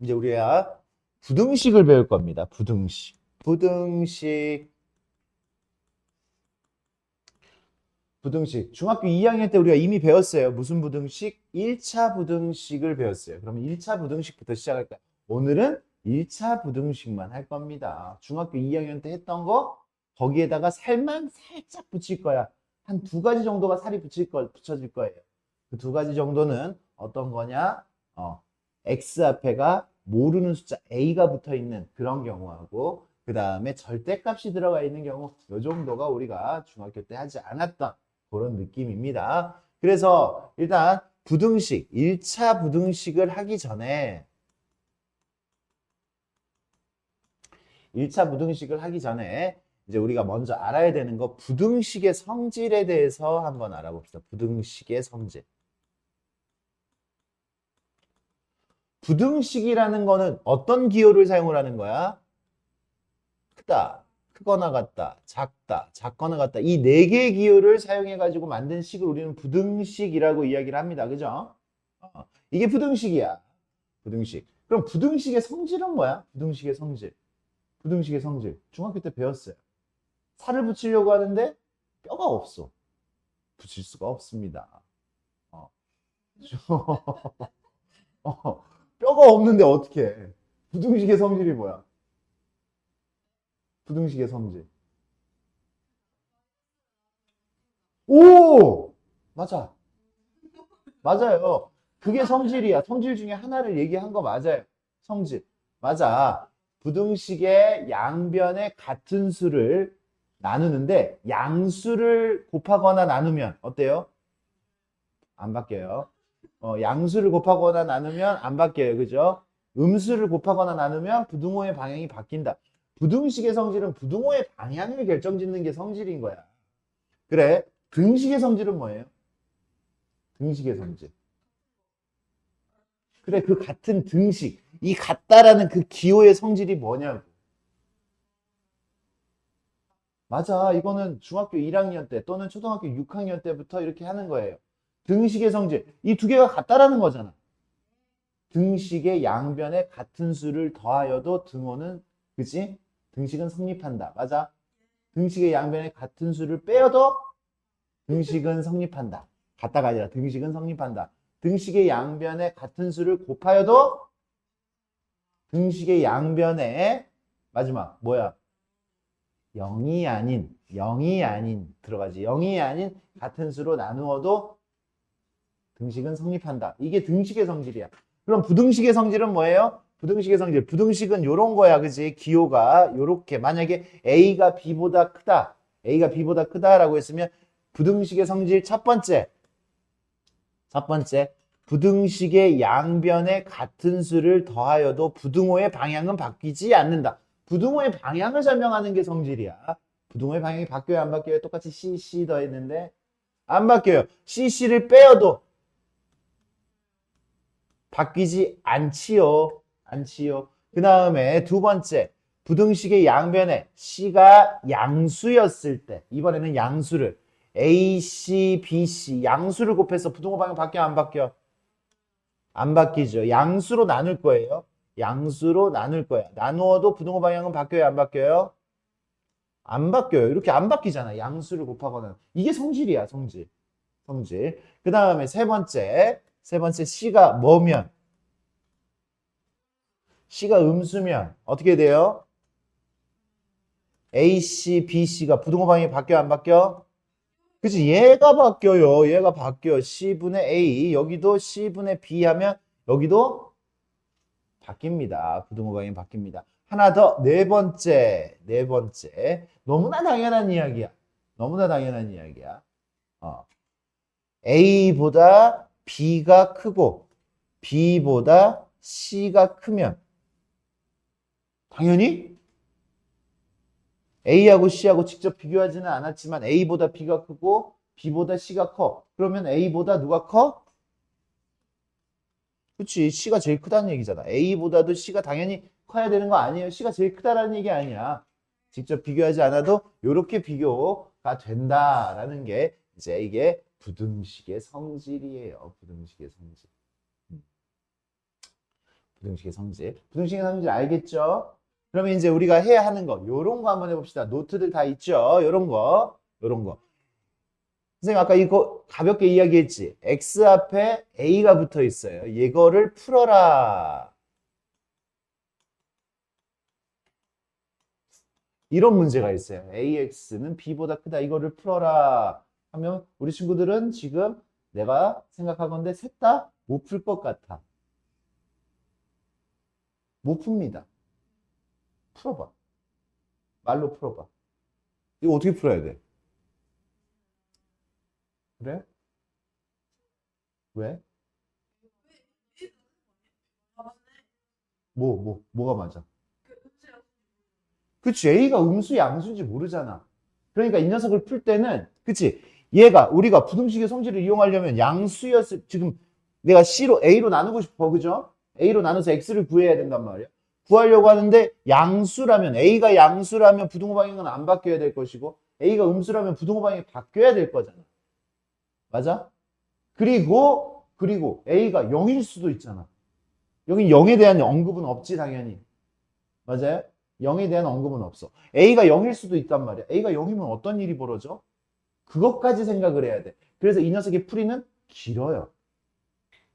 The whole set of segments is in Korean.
이제 우리가 부등식을 배울 겁니다. 부등식. 부등식. 부등식. 중학교 2학년 때 우리가 이미 배웠어요. 무슨 부등식? 1차 부등식을 배웠어요. 그러면 1차 부등식부터 시작할까요? 오늘은 1차 부등식만 할 겁니다. 중학교 2학년 때 했던 거 거기에다가 살만 살짝 붙일 거야. 한 두 가지 정도가 살이 붙여질 거예요. 그 두 가지 정도는 어떤 거냐? x 앞에가 모르는 숫자 a가 붙어 있는 그런 경우하고 그 다음에 절대값이 들어가 있는 경우 이 정도가 우리가 중학교 때 하지 않았던 그런 느낌입니다. 그래서 일단 부등식, 1차 부등식을 하기 전에 1차 부등식을 하기 전에 이제 우리가 먼저 알아야 되는 거 부등식의 성질에 대해서 한번 알아봅시다. 부등식의 성질. 부등식이라는 거는 어떤 기호를 사용을 하는 거야? 크다, 크거나 같다, 작다, 작거나 같다. 이 네 개의 기호를 사용해 가지고 만든 식을 우리는 부등식이라고 이야기를 합니다. 그죠? 이게 부등식이야. 부등식. 그럼 부등식의 성질은 뭐야? 부등식의 성질. 부등식의 성질. 중학교 때 배웠어요. 살을 붙이려고 하는데 뼈가 없어. 붙일 수가 없습니다. 어. 뼈가 없는데 어떻게 해? 부등식의 성질이 뭐야? 부등식의 성질. 오! 맞아. 맞아요. 그게 성질이야. 성질 중에 하나를 얘기한 거 맞아요. 성질. 맞아. 부등식의 양변의 같은 수를 나누는데 양수를 곱하거나 나누면 어때요? 안 바뀌어요. 양수를 곱하거나 나누면 안 바뀌어요. 그죠? 음수를 곱하거나 나누면 부등호의 방향이 바뀐다. 부등식의 성질은 부등호의 방향을 결정짓는 게 성질인 거야. 그래. 등식의 성질은 뭐예요? 등식의 성질. 그래, 그 같은 등식, 이 같다라는 그 기호의 성질이 뭐냐고. 맞아. 이거는 중학교 1학년 때 또는 초등학교 6학년 때부터 이렇게 하는 거예요. 등식의 성질. 이 두 개가 같다라는 거잖아. 등식의 양변에 같은 수를 더하여도 등호는, 그치? 등식은 성립한다. 맞아. 등식의 양변에 같은 수를 빼어도 등식은 성립한다. 같다가 아니라 등식은 성립한다. 등식의 양변에 같은 수를 곱하여도 등식의 양변에 마지막 뭐야? 0이 아닌 들어가지. 0이 아닌 같은 수로 나누어도 등식은 성립한다. 이게 등식의 성질이야. 그럼 부등식의 성질은 뭐예요? 부등식의 성질. 부등식은 요런 거야. 그지? 기호가 요렇게 만약에 A가 B보다 크다. A가 B보다 크다라고 했으면 부등식의 성질 첫 번째 부등식의 양변에 같은 수를 더하여도 부등호의 방향은 바뀌지 않는다. 부등호의 방향을 설명하는 게 성질이야. 부등호의 방향이 바뀌어요, 안 바뀌어요? 똑같이 C 더했는데 안 바뀌어요. C를 빼어도 바뀌지 않지요. 않지요. 그 다음에 두 번째, 부등식의 양변에 C가 양수였을 때, 이번에는 양수를 A, C, B, C 양수를 곱해서 부등호 방향 바뀌어 안 바뀌어? 안 바뀌죠. 양수로 나눌 거예요. 양수로 나눌 거야. 나누어도 부등호 방향은 바뀌어요, 안 바뀌어요? 안 바뀌어요. 이렇게 안 바뀌잖아. 양수를 곱하거나. 이게 성질이야, 성질. 성질. 그 다음에 세 번째 C가 뭐면? C가 음수면 어떻게 돼요? A, C, B, C가 부등호 방향이 바뀌어, 안 바뀌어? 그치? 얘가 바뀌어요. 얘가 바뀌어. C분의 A. 여기도 C분의 B 하면 여기도 바뀝니다. 부등호 방향이 바뀝니다. 하나 더, 네 번째. 너무나 당연한 이야기야. 너무나 당연한 이야기야. 어. A보다 B가 크고 B보다 C가 크면 당연히 A하고 C하고 직접 비교하지는 않았지만 A보다 B가 크고 B보다 C가 커. 그러면 A보다 누가 커? 그치. C가 제일 크다는 얘기잖아. A보다도 C가 당연히 커야 되는 거 아니에요. C가 제일 크다라는 얘기 아니야. 직접 비교하지 않아도 이렇게 비교가 된다라는 게 이제 이게 부등식의 성질이에요. 부등식의 성질. 부등식의 성질. 부등식의 성질 알겠죠? 그러면 이제 우리가 해야 하는 거, 요런 거 한번 해봅시다. 노트들 다 있죠? 요런 거, 요런 거. 선생님 아까 이거 가볍게 이야기했지? x 앞에 a가 붙어 있어요. 이거를 풀어라. 이런 문제가 있어요. ax는 b보다 크다. 이거를 풀어라. 하면 우리 친구들은 지금 내가 생각하건대 셋 다 못 풀 것 같아. 못 풉니다. 풀어봐. 말로 풀어봐. 이거 어떻게 풀어야 돼? 그래? 왜? 뭐가 맞아? 그치, A가 음수, 양수인지 모르잖아. 그러니까 이 녀석을 풀 때는, 그치, 얘가, 우리가 부등식의 성질을 이용하려면 지금 내가 A로 나누고 싶어, 그죠? A로 나눠서 X를 구해야 된단 말이야. 구하려고 하는데, A가 양수라면 부등호 방향은 안 바뀌어야 될 것이고, A가 음수라면 부등호 방향이 바뀌어야 될 거잖아. 맞아? 그리고 A가 0일 수도 있잖아. 여기 0에 대한 언급은 없지, 당연히. 맞아요? 0에 대한 언급은 없어. A가 0일 수도 있단 말이야. A가 0이면 어떤 일이 벌어져? 그것까지 생각을 해야 돼. 그래서 이 녀석의 풀이는 길어요.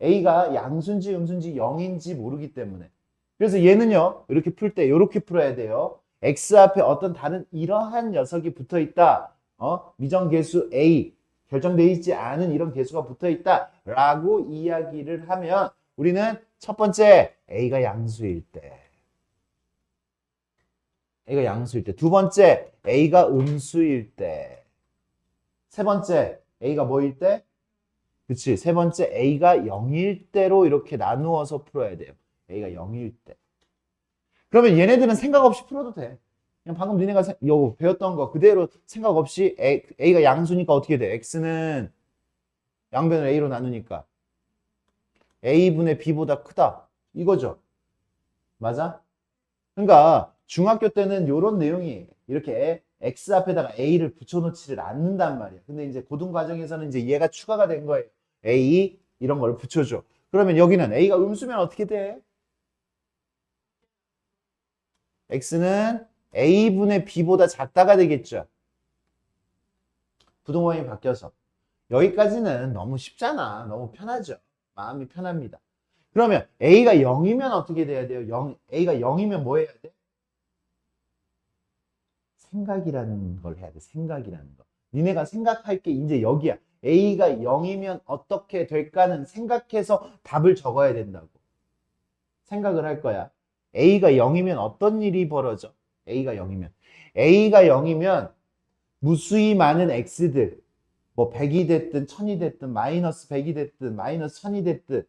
A가 양수인지 음수인지 0인지 모르기 때문에. 그래서 얘는요, 이렇게 풀 때 이렇게 풀어야 돼요. X 앞에 어떤 다른 이러한 녀석이 붙어 있다. 미정계수 A, 결정되어 있지 않은 이런 계수가 붙어 있다. 라고 이야기를 하면 우리는 첫 번째, A가 양수일 때. A가 양수일 때. 두 번째, A가 음수일 때. 세 번째, A가 뭐일 때? 그치. 세 번째, A가 0일 때로 이렇게 나누어서 풀어야 돼요. A가 0일 때. 그러면 얘네들은 생각 없이 풀어도 돼. 그냥 방금 니네가 배웠던 거 그대로 생각 없이 A가 양수니까 어떻게 돼? X는 양변을 A로 나누니까 A분의 B보다 크다. 이거죠. 맞아? 그러니까 중학교 때는 이런 내용이 이렇게 X 앞에다가 A를 붙여놓지를 않는단 말이야. 근데 이제 고등 과정에서는 이제 얘가 추가가 된 거예요. A 이런 걸 붙여줘. 그러면 여기는 A가 음수면 어떻게 돼? X는 A분의 B보다 작다가 되겠죠. 부등호형이 바뀌어서. 여기까지는 너무 쉽잖아. 너무 편하죠. 마음이 편합니다. 그러면 A가 0이면 어떻게 돼야 돼요? A가 0이면 뭐 해야 돼? 생각이라는 걸 해야 돼. 생각이라는 거. 니네가 생각할 게 이제 여기야. A가 0이면 어떻게 될까는 생각해서 답을 적어야 된다고. 생각을 할 거야. A가 0이면 어떤 일이 벌어져? A가 0이면. A가 0이면 무수히 많은 X들, 뭐 100이 됐든 1000이 됐든 마이너스 100이 됐든 마이너스 1000이 됐든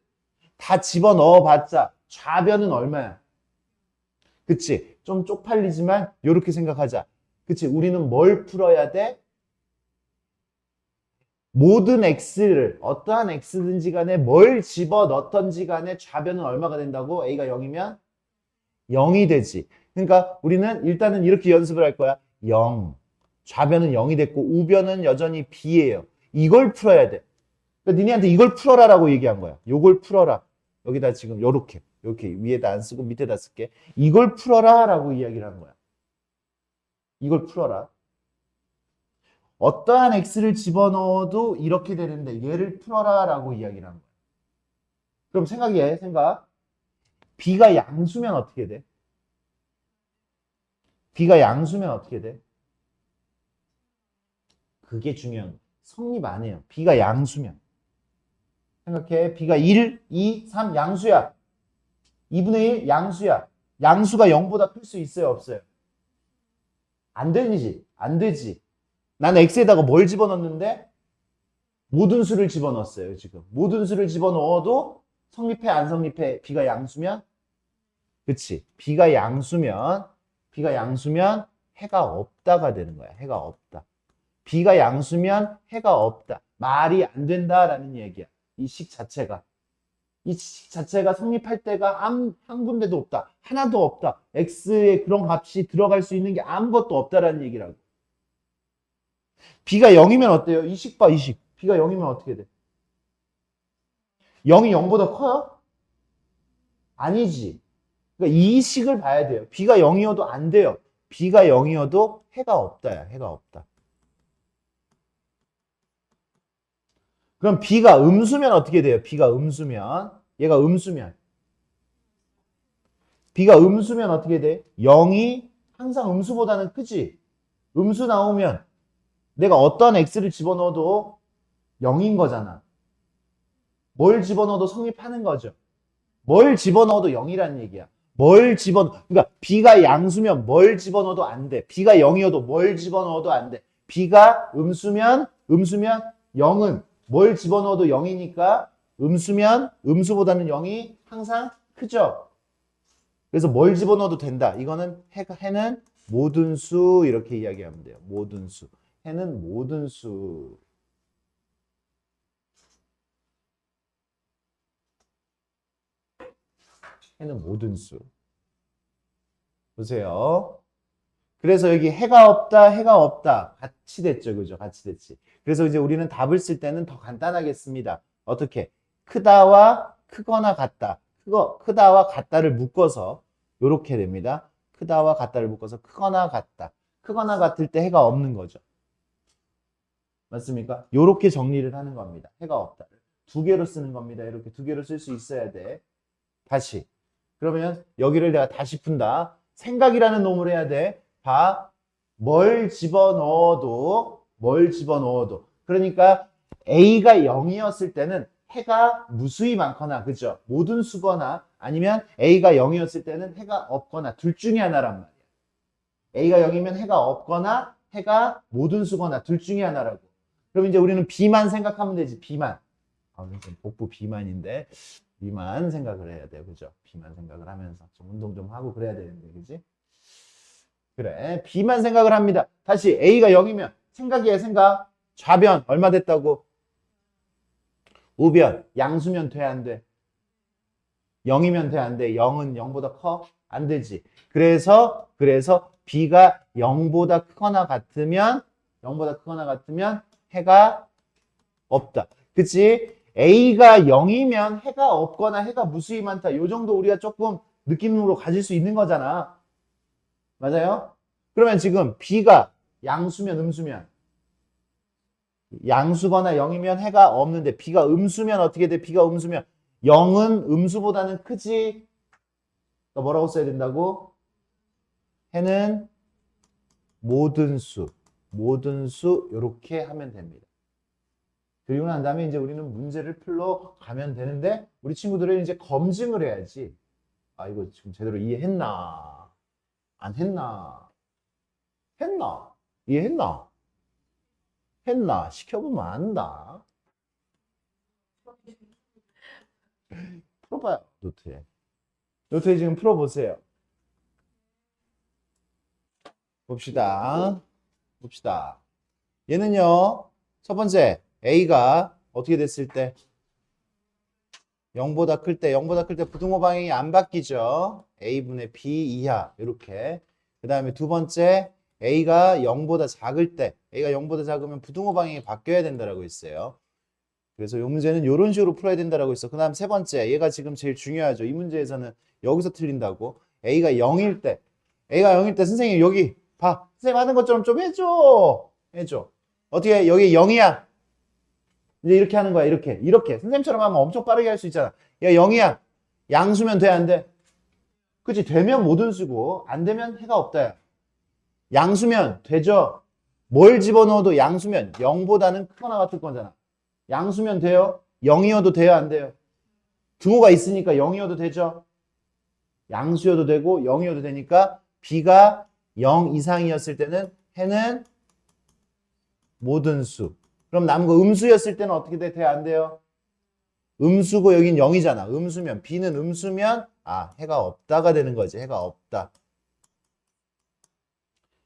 다 집어넣어 봤자 좌변은 얼마야? 그치? 좀 쪽팔리지만 이렇게 생각하자. 그치? 우리는 뭘 풀어야 돼? 모든 x를 어떠한 x든지 간에 뭘 집어넣던지 간에 좌변은 얼마가 된다고? A가 0이면 0이 되지. 그러니까 우리는 일단은 이렇게 연습을 할 거야. 0. 좌변은 0이 됐고 우변은 여전히 B예요. 이걸 풀어야 돼. 그러니까 니네한테 이걸 풀어라라고 얘기한 거야. 요걸 풀어라. 여기다 지금 요렇게 위에다 안 쓰고 밑에다 쓸게. 이걸 풀어라라고 이야기를 한 거야. 이걸 풀어라. 어떠한 x를 집어넣어도 이렇게 되는데 얘를 풀어라라고 이야기를 한 거야. 그럼 생각해. 생각. b가 양수면 어떻게 돼? b가 양수면 어떻게 돼? 그게 중요한 거야. 성립 안 해요. b가 양수면. 생각해. b가 1, 2, 3 양수야. 2분의 1 양수야. 양수가 0보다 클 수 있어요? 없어요? 안 되지. 안 되지. 나는 x에다가 뭘 집어넣는데? 모든 수를 집어넣었어요. 지금. 모든 수를 집어넣어도 성립해? 안 성립해? b가 양수면? 그치. b가 양수면 해가 없다가 되는 거야. 해가 없다. b가 양수면 해가 없다. 말이 안 된다라는 얘기야. 이 식 자체가. 이 식 자체가 성립할 때가 한 군데도 없다. 하나도 없다. x에 그런 값이 들어갈 수 있는 게 아무것도 없다라는 얘기라고. b가 0이면 어때요? 이 식 봐, 이 식. b가 0이면 어떻게 돼? 0이 0보다 커요? 아니지. 그러니까 이 식을 봐야 돼요. b가 0이어도 안 돼요. b가 0이어도 해가 없다야. 해가 없다. 그럼 b가 음수면 어떻게 돼요? b가 음수면. 얘가 음수면. b가 음수면 어떻게 돼? 0이 항상 음수보다는 크지. 음수 나오면 내가 어떤 x를 집어넣어도 0인 거잖아. 뭘 집어넣어도 성립하는 거죠. 뭘 집어넣어도 0이라는 얘기야. 그러니까 b가 양수면 뭘 집어넣어도 안 돼. b가 0이어도 뭘 집어넣어도 안 돼. b가 음수면 0은 뭘 집어넣어도 0이니까 음수보다는 0이 항상 크죠. 그래서 뭘 집어넣어도 된다. 이거는 해는 모든 수 이렇게 이야기하면 돼요. 모든 수. 해는 모든 수. 해는 모든 수. 보세요. 그래서 여기 해가 없다. 같이 됐죠. 그죠? 같이 됐지. 그래서 이제 우리는 답을 쓸 때는 더 간단하게 씁니다. 어떻게? 크다와 크거나 같다. 크다와 같다를 묶어서 이렇게 됩니다. 크다와 같다를 묶어서 크거나 같다. 크거나 같을 때 해가 없는 거죠. 맞습니까? 이렇게 정리를 하는 겁니다. 해가 없다. 두 개로 쓰는 겁니다. 이렇게 두 개로 쓸 수 있어야 돼. 다시. 그러면 여기를 내가 다시 푼다. 생각이라는 놈을 해야 돼. 봐. 뭘 집어넣어도. 그러니까 A가 0이었을 때는 해가 무수히 많거나, 그죠? 모든 수거나 아니면 A가 0이었을 때는 해가 없거나 둘 중에 하나란 말이야. A가 0이면 해가 없거나 해가 모든 수거나 둘 중에 하나라고. 그럼 이제 우리는 B만 생각하면 되지. B만. 복부 B만인데 B만 생각을 해야 돼요. 그죠? B만 생각을 하면서 좀 운동 좀 하고 그래야 되는데, 그지? 그래. B만 생각을 합니다. 다시 A가 0이면 생각이에요, 생각. 좌변 얼마 됐다고? 우변 양수면 돼, 안 돼? 0이면 돼, 안 돼? 0은 0보다 커? 안 되지. 그래서 B가 0보다 크거나 같으면 해가 없다. 그치? A가 0이면 해가 없거나 해가 무수히 많다. 요 정도 우리가 조금 느낌으로 가질 수 있는 거잖아. 맞아요? 그러면 지금 B가 양수면 음수면 양수거나 0이면 해가 없는데 B가 음수면 어떻게 돼? B가 음수면 0은 음수보다는 크지. 그러니까 뭐라고 써야 된다고? 해는 모든 수 이렇게 하면 됩니다. 그리고 난 다음에 이제 우리는 문제를 풀러 가면 되는데 우리 친구들은 이제 검증을 해야지. 아, 이거 지금 제대로 이해했나? 안 했나? 했나? 이해했나? 했나? 시켜보면 안다. 풀어봐요, 노트에. 노트에 지금 풀어보세요. 봅시다. 얘는요, 첫 번째, A가 어떻게 됐을 때? 0보다 클 때 부등호 방향이 안 바뀌죠. A분의 B 이하, 이렇게. 그 다음에 두 번째, A가 0보다 작을 때, A가 0보다 작으면 부등호 방향이 바뀌어야 된다라고 했어요. 그래서 이 문제는 이런 식으로 풀어야 된다라고 했어. 그 다음 세 번째, 얘가 지금 제일 중요하죠. 이 문제에서는 여기서 틀린다고. A가 0일 때, 선생님 여기 봐. 선생님 하는 것처럼 좀 해줘. 어떻게 여기 0이야? 이제 이렇게 하는 거야. 이렇게. 선생님처럼 하면 엄청 빠르게 할 수 있잖아. 야, 0이야. 양수면 돼, 안 돼? 그치? 되면 모든 수고, 안 되면 해가 없다. 야. 양수면 되죠? 뭘 집어넣어도 양수면 0보다는 크거나 같을 거잖아. 양수면 돼요? 0이어도 돼요, 안 돼요? 등호가 있으니까 0이어도 되죠? 양수여도 되고 0이어도 되니까 B가 0 이상이었을 때는 해는 모든 수. 그럼 남은 거 음수였을 때는 어떻게 돼? 돼요, 안 돼요? 음수고 여긴 0이잖아. 음수면 B는 음수면 해가 없다가 되는 거지. 해가 없다.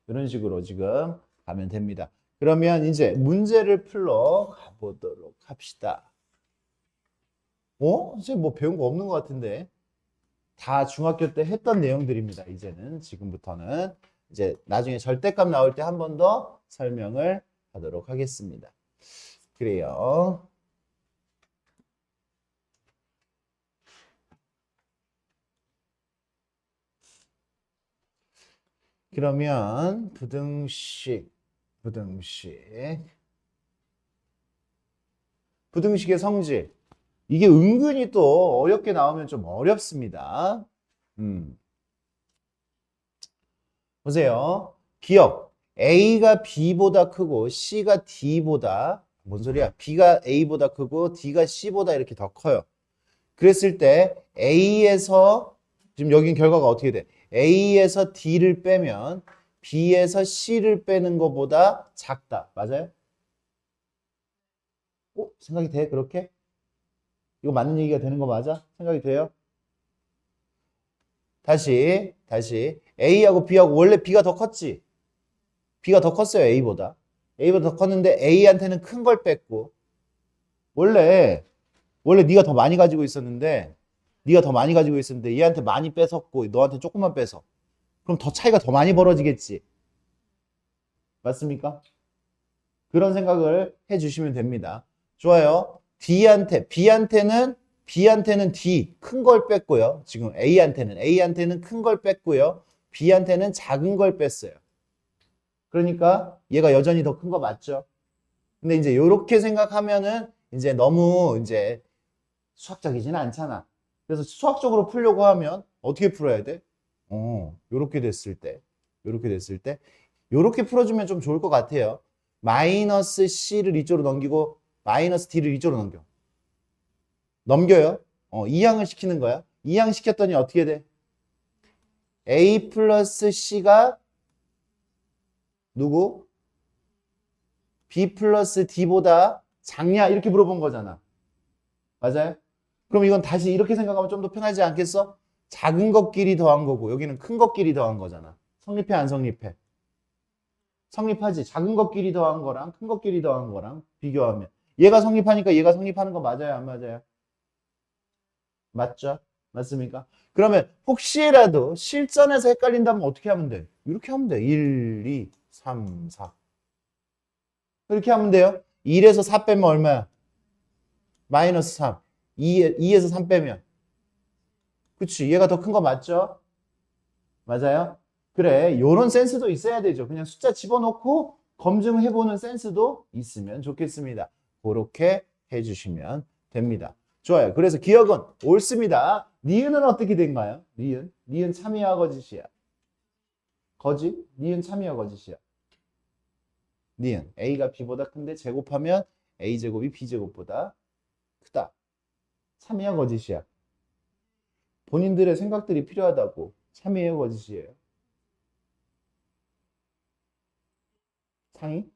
이런 식으로 지금 가면 됩니다. 그러면 이제 문제를 풀러 가보도록 합시다. 선생님 뭐 배운 거 없는 것 같은데. 다 중학교 때 했던 내용들입니다. 이제는 지금부터는 이제 나중에 절대값 나올 때 한 번 더 설명을 하도록 하겠습니다. 그래요. 그러면 부등식의 성질. 이게 은근히 또 어렵게 나오면 좀 어렵습니다. 보세요. 기억. A가 B보다 크고 C가 D보다, 뭔 소리야? B가 A보다 크고 D가 C보다 이렇게 더 커요. 그랬을 때 A에서, 지금 여긴 결과가 어떻게 돼? A에서 D를 빼면 B에서 C를 빼는 것보다 작다. 맞아요? 생각이 돼? 그렇게? 이거 맞는 얘기가 되는 거 맞아? 생각이 돼요? 다시. A하고 B하고 원래 B가 더 컸지? B가 더 컸어요, A보다. A보다 더 컸는데 A한테는 큰 걸 뺐고, 원래 네가 더 많이 가지고 있었는데, 얘한테 많이 뺏었고, 너한테 조금만 뺏어. 그럼 더 차이가 더 많이 벌어지겠지. 맞습니까? 그런 생각을 해주시면 됩니다. 좋아요. B한테는 D 큰 걸 뺐고요. 지금 A한테는 큰 걸 뺐고요. B한테는 작은 걸 뺐어요. 그러니까 얘가 여전히 더 큰 거 맞죠? 근데 이제 이렇게 생각하면은 이제 너무 이제 수학적이지는 않잖아. 그래서 수학적으로 풀려고 하면 어떻게 풀어야 돼? 요렇게 됐을 때, 요렇게 풀어주면 좀 좋을 것 같아요. 마이너스 C를 이쪽으로 넘기고 마이너스 D를 이쪽으로 넘겨요. 이항을 시키는 거야. 이항 시켰더니 어떻게 돼? A 플러스 C가 누구? B 플러스 D보다 작냐? 이렇게 물어본 거잖아. 맞아요? 그럼 이건 다시 이렇게 생각하면 좀 더 편하지 않겠어? 작은 것끼리 더한 거고 여기는 큰 것끼리 더한 거잖아. 성립해 안 성립해? 성립하지. 작은 것끼리 더한 거랑 큰 것끼리 더한 거랑 비교하면 얘가 성립하니까 얘가 성립하는 거 맞아요? 안 맞아요? 맞죠? 맞습니까? 그러면 혹시라도 실전에서 헷갈린다면 어떻게 하면 돼? 이렇게 하면 돼. 1, 2, 3, 4 이렇게 하면 돼요. 1에서 4 빼면 얼마야? 마이너스 3. 2에서 3 빼면. 그치. 얘가 더 큰 거 맞죠? 맞아요? 그래. 요런 센스도 있어야 되죠. 그냥 숫자 집어넣고 검증해보는 센스도 있으면 좋겠습니다. 그렇게 해주시면 됩니다. 좋아요. 그래서 기억은 옳습니다. 니은은 어떻게 된가요? 니은 참이야 거짓이야. 거짓? 니은 참이야 거짓이야. 니은 A가 B보다 큰데 제곱하면 A제곱이 B제곱보다 크다. 참이야 거짓이야. 본인들의 생각들이 필요하다고. 참이에요 거짓이에요? 상이?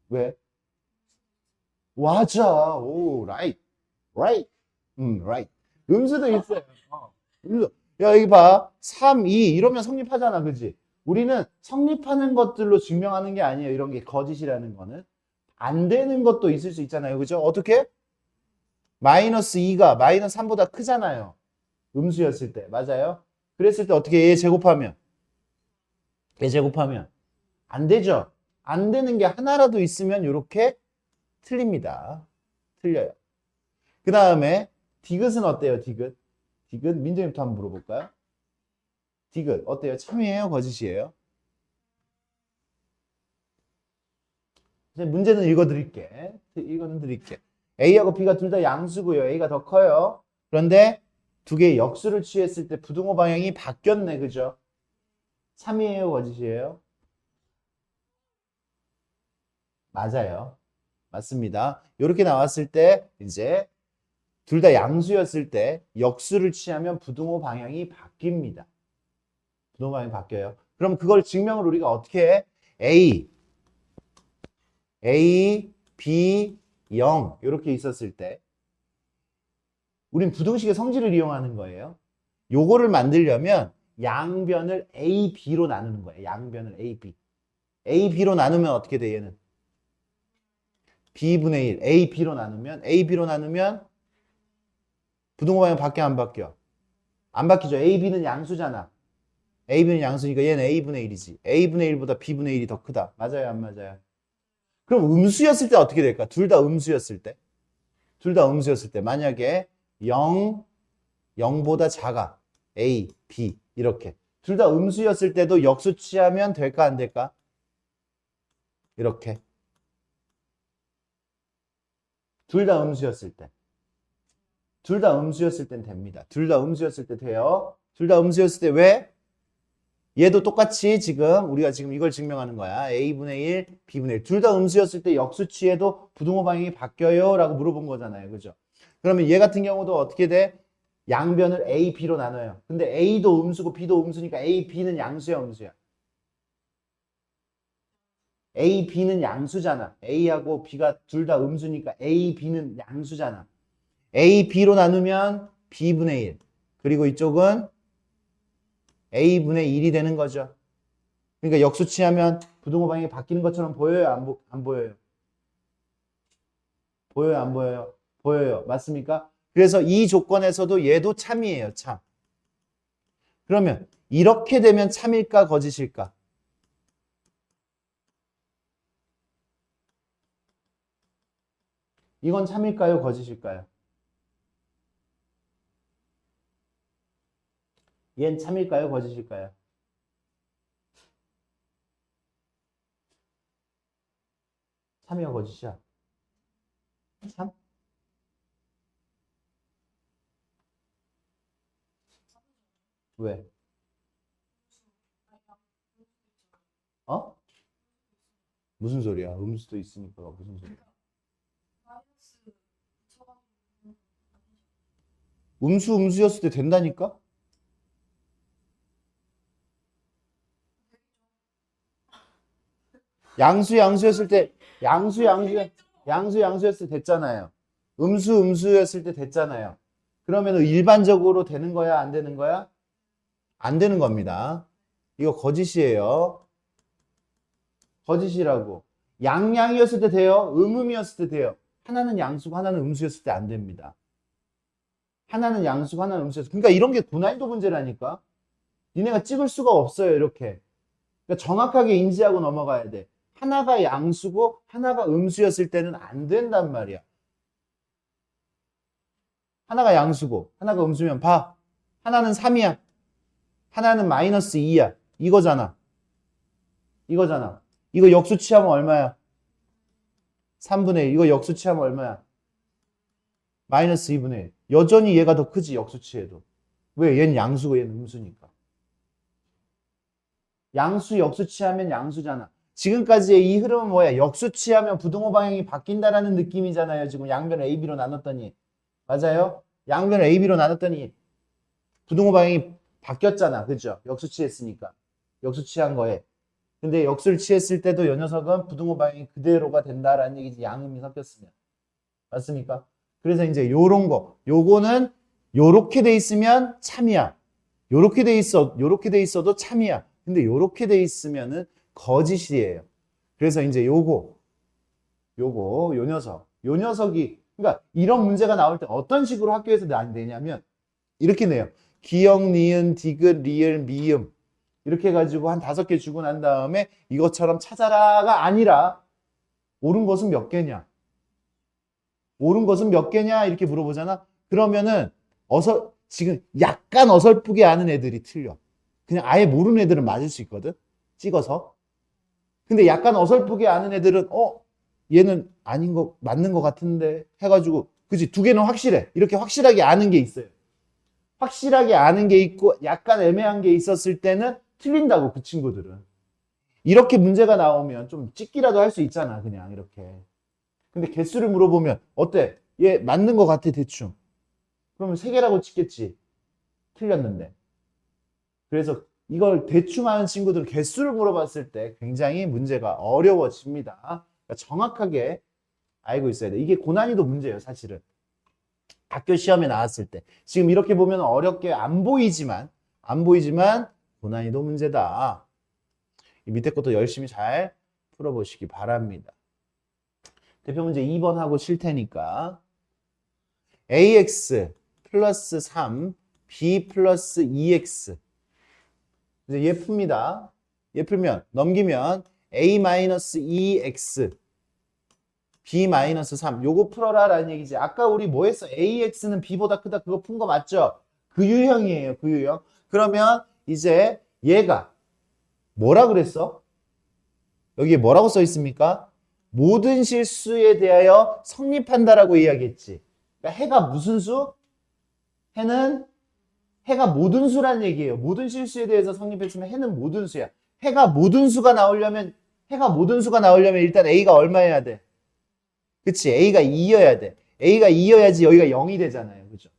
왜? 맞아. 오, right. right. right. 음수도 있어요. 음수. 야, 여기 봐. 3, 2 이러면 성립하잖아. 그지? 우리는 성립하는 것들로 증명하는 게 아니에요. 이런 게 거짓이라는 거는. 안 되는 것도 있을 수 있잖아요. 그죠? 어떻게? 마이너스 2가 마이너스 3보다 크잖아요. 음수였을 때. 맞아요? 그랬을 때 어떻게 얘 제곱하면 안 되죠? 안 되는 게 하나라도 있으면 이렇게 틀립니다. 틀려요. 그 다음에 디귿은 어때요? 디귿 민정이부터 한번 물어볼까요? 디귿 어때요? 참이에요? 거짓이에요? 이제 문제는 읽어드릴게. A하고 B가 둘 다 양수고요. A가 더 커요. 그런데 두 개의 역수를 취했을 때 부등호 방향이 바뀌었네. 그죠? 참이에요? 거짓이에요? 맞아요. 맞습니다. 이렇게 나왔을 때 이제 둘 다 양수였을 때 역수를 취하면 부등호 방향이 바뀝니다. 부등호 방향이 바뀌어요. 그럼 그걸 증명을 우리가 어떻게 해? A, B, 0 이렇게 있었을 때 우린 부등식의 성질을 이용하는 거예요. 요거를 만들려면 양변을 A, B로 나누는 거예요. 양변을 A, B. A, B로 나누면 어떻게 돼 얘는? B분의 1. A, B로 나누면 부등호 방향 바뀌어 안 바뀌어? 안 바뀌죠. A, B는 양수잖아. A, B는 양수니까 얘는 A분의 1이지. A분의 1보다 B분의 1이 더 크다. 맞아요? 안 맞아요? 그럼 음수였을 때 어떻게 될까? 둘 다 음수였을 때. 만약에 0, 0보다 작아. A, B 이렇게. 둘 다 음수였을 때도 역수 취하면 될까 안 될까? 이렇게. 둘 다 음수였을 때. 둘 다 음수였을 땐 됩니다. 둘 다 음수였을 때 돼요. 둘 다 음수였을 때 왜? 얘도 똑같이 지금 우리가 지금 이걸 증명하는 거야. A분의 1, B분의 1. 둘 다 음수였을 때 역수 취해도 부등호 방향이 바뀌어요? 라고 물어본 거잖아요. 그죠? 그러면 얘 같은 경우도 어떻게 돼? 양변을 A, B로 나눠요. 근데 A도 음수고 B도 음수니까 A, B는 양수야, 음수야? A, B는 양수잖아. A하고 B가 둘 다 음수니까 A, B는 양수잖아. A, B로 나누면 B분의 1. 그리고 이쪽은 A분의 1이 되는 거죠. 그러니까 역수치하면 부등호 방향이 바뀌는 것처럼 보여요? 안 보여요? 보여요? 안 보여요? 보여요. 맞습니까? 그래서 이 조건에서도 얘도 참이에요. 참. 그러면 이렇게 되면 참일까 거짓일까? 이건 참일까요? 거짓일까요? 얘는 참일까요? 거짓일까요? 참이야 거짓이야? 참? 왜? 어? 무슨 소리야? 음수도 있으니까 무슨 소리야? 음수였을 때 된다니까? 양수였을 때 양수였을 때 됐잖아요. 음수였을 때 됐잖아요. 그러면 일반적으로 되는 거야, 안 되는 거야? 안 되는 겁니다. 이거 거짓이에요. 거짓이라고. 양이었을 때 돼요? 음이었을 때 돼요? 하나는 양수고 하나는 음수였을 때 안 됩니다. 하나는 양수고 하나는 음수였을 때. 그러니까 이런 게 고난이도 문제라니까. 니네가 찍을 수가 없어요, 이렇게. 그러니까 정확하게 인지하고 넘어가야 돼. 하나가 양수고 하나가 음수였을 때는 안 된단 말이야. 하나가 양수고 하나가 음수면 봐. 하나는 3이야. 하나는 마이너스 2야. 이거잖아. 이거잖아. 이거 역수 취하면 얼마야? 3분의 1. 이거 역수 취하면 얼마야? 마이너스 2분의 1. 여전히 얘가 더 크지, 역수 취해도. 왜? 얘는 양수고 얘는 음수니까. 양수, 역수 취하면 양수잖아. 지금까지의 이 흐름은 뭐야? 역수 취하면 부등호 방향이 바뀐다라는 느낌이잖아요. 지금 양변을 AB로 나눴더니. 맞아요? 양변을 AB로 나눴더니 부등호 방향이 바뀌었잖아. 그죠? 역수 취했으니까. 역수 취한 거에. 근데 역수를 취했을 때도 이 녀석은 부등호 방향이 그대로가 된다라는 얘기지. 양음이 섞였으면. 맞습니까? 그래서 이제 요런 거. 요거는 요렇게 돼 있으면 참이야. 요렇게 돼 있어도 참이야. 근데 요렇게 돼 있으면은 거짓이에요. 그래서 이제 요 녀석이, 그러니까 이런 문제가 나올 때 어떤 식으로 학교에서 내냐면, 이렇게 내요. 기역, 니은, 디귿, 리을, 미음. 이렇게 해가지고 한 5개 주고 난 다음에 이것처럼 찾아라가 아니라, 옳은 것은 몇 개냐? 옳은 것은 몇 개냐? 이렇게 물어보잖아. 그러면은, 지금 약간 어설프게 아는 애들이 틀려. 그냥 아예 모르는 애들은 맞을 수 있거든? 찍어서. 근데 약간 어설프게 아는 애들은 얘는 아닌 거 맞는 거 같은데 해가지고 그치 2개는 확실해. 이렇게 확실하게 아는 게 있어요. 확실하게 아는 게 있고 약간 애매한 게 있었을 때는 틀린다고 그 친구들은. 이렇게 문제가 나오면 좀 찍기라도 할 수 있잖아 그냥 이렇게. 근데 개수를 물어보면 어때? 얘 맞는 거 같아 대충. 그러면 3개라고 찍겠지. 틀렸는데. 그래서 이걸 대충 하는 친구들은 개수를 물어봤을 때 굉장히 문제가 어려워집니다. 그러니까 정확하게 알고 있어야 돼. 이게 고난이도 문제예요, 사실은. 학교 시험에 나왔을 때. 지금 이렇게 보면 어렵게 안 보이지만 고난이도 문제다. 이 밑에 것도 열심히 잘 풀어보시기 바랍니다. 대표 문제 2번 하고 칠 테니까. ax 플러스 3, b 플러스 2x. 이제 얘 풉니다. 얘 풀면 넘기면 a-2x b-3 요거 풀어라 라는 얘기지. 아까 우리 뭐 했어? ax는 b보다 크다 그거 푼 거 맞죠? 그 유형이에요. 그 유형. 그러면 이제 얘가 뭐라 그랬어? 여기에 뭐라고 써 있습니까? 모든 실수에 대하여 성립한다라고 이야기했지. 그러니까 해가 무슨 수? 해가 모든 수란 얘기예요. 모든 실수에 대해서 성립했으면 해는 모든 수야. 해가 모든 수가 나오려면 일단 A가 얼마여야 돼? 그치? A가 2여야 돼. A가 2여야지 여기가 0이 되잖아요. 그죠?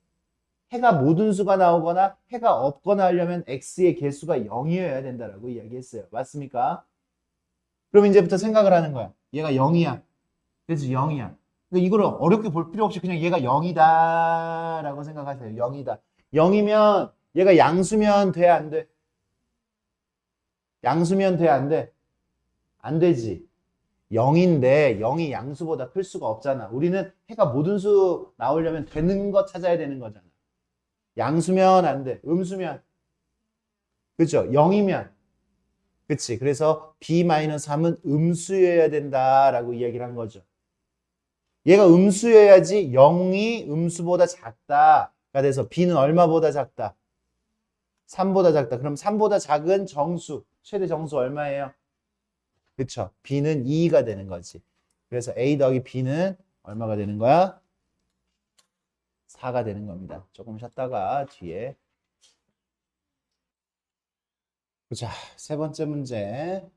해가 모든 수가 나오거나 해가 없거나 하려면 X의 개수가 0이어야 된다라고 이야기했어요. 맞습니까? 그럼 이제부터 생각을 하는 거야. 얘가 0이야. 그치? 0이야. 그러니까 이거를 어렵게 볼 필요 없이 그냥 얘가 0이다 라고 생각하세요. 0이다. 0이면 얘가 양수면 돼, 안 돼? 양수면 돼, 안 돼? 안 되지. 0인데 0이 양수보다 클 수가 없잖아. 우리는 해가 모든 수 나오려면 되는 거 찾아야 되는 거잖아. 양수면 안 돼. 음수면. 그죠? 0이면. 그치? 그래서 B-3은 음수여야 된다라고 이야기를 한 거죠. 얘가 음수여야지 0이 음수보다 작다가 돼서 B는 얼마보다 작다? 3보다 작다. 그럼 3보다 작은 정수, 최대 정수 얼마예요? 그쵸? B는 2가 되는 거지. 그래서 A 더하기 B는 얼마가 되는 거야? 4가 되는 겁니다. 조금 쉬었다가 뒤에. 자, 세 번째 문제.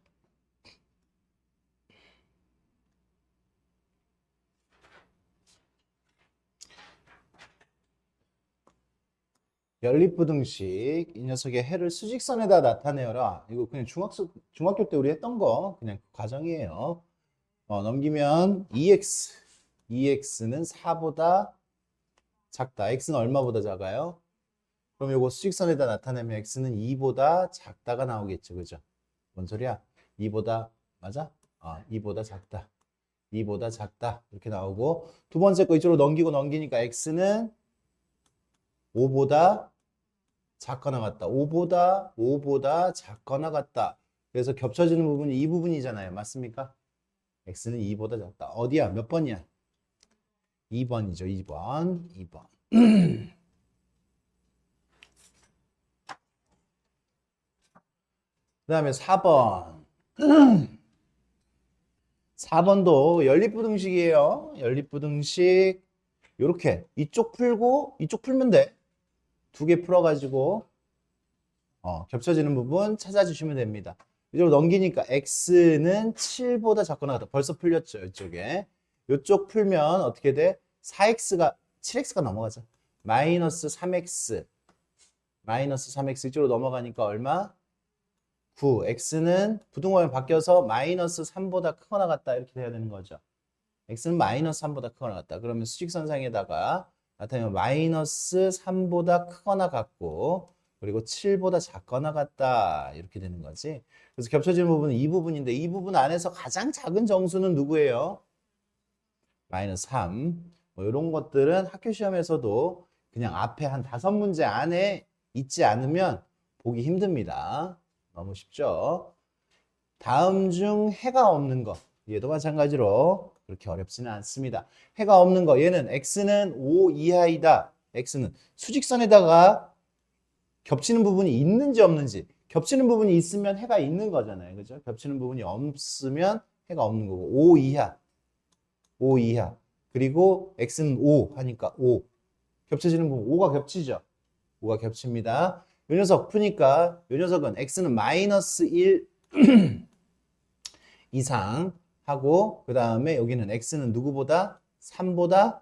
연립부등식. 이 녀석의 해를 수직선에다 나타내어라. 이거 그냥 중학교 때 우리 했던 거 그냥 그 과정이에요. 넘기면 2x. 2x는 4보다 작다. x는 얼마보다 작아요? 그럼 이거 수직선에다 나타내면 x는 2보다 작다가 나오겠죠. 그죠? 뭔 소리야? 2보다 맞아? 2보다 작다. 2보다 작다. 이렇게 나오고 두 번째 거 이쪽으로 넘기니까 x는 5보다 작거나 같다. 5보다 작거나 같다. 그래서 겹쳐지는 부분이 이 부분이잖아요. 맞습니까? x는 2보다 작다. 어디야? 몇 번이야? 2번이죠. 2번. 그 다음에 4번. 4번도 연립부등식이에요. 연립부등식. 요렇게 이쪽 풀고 이쪽 풀면 돼. 두 개 풀어가지고 겹쳐지는 부분 찾아주시면 됩니다. 이쪽으로 넘기니까 x는 7보다 작거나 같다. 벌써 풀렸죠. 이쪽에. 이쪽 풀면 어떻게 돼? 7x가 넘어가죠. 마이너스 3x 이쪽으로 넘어가니까 얼마? 9. x는 부등호에 바뀌어서 마이너스 3보다 크거나 같다. 이렇게 돼야 되는 거죠. x는 마이너스 3보다 크거나 같다. 그러면 수직선상에다가 나타내면 마이너스 3보다 크거나 같고 그리고 7보다 작거나 같다. 이렇게 되는 거지. 그래서 겹쳐지는 부분은 이 부분인데 이 부분 안에서 가장 작은 정수는 누구예요? 마이너스 3. 뭐 이런 것들은 학교 시험에서도 그냥 앞에 한 5문제 안에 있지 않으면 보기 힘듭니다. 너무 쉽죠? 다음 중 해가 없는 거. 얘도 마찬가지로 그렇게 어렵지는 않습니다. 해가 없는 거. 얘는 x는 5 이하이다. x는 수직선에다가 겹치는 부분이 있는지 없는지. 겹치는 부분이 있으면 해가 있는 거잖아요. 그죠? 겹치는 부분이 없으면 해가 없는 거고. 5 이하. 5 이하. 그리고 x는 5 하니까 5. 겹쳐지는 부분 5가 겹치죠. 5가 겹칩니다. 이 녀석 푸니까 이 녀석은 x는 마이너스 1 이상 하고 그 다음에 여기는 x는 누구보다? 3보다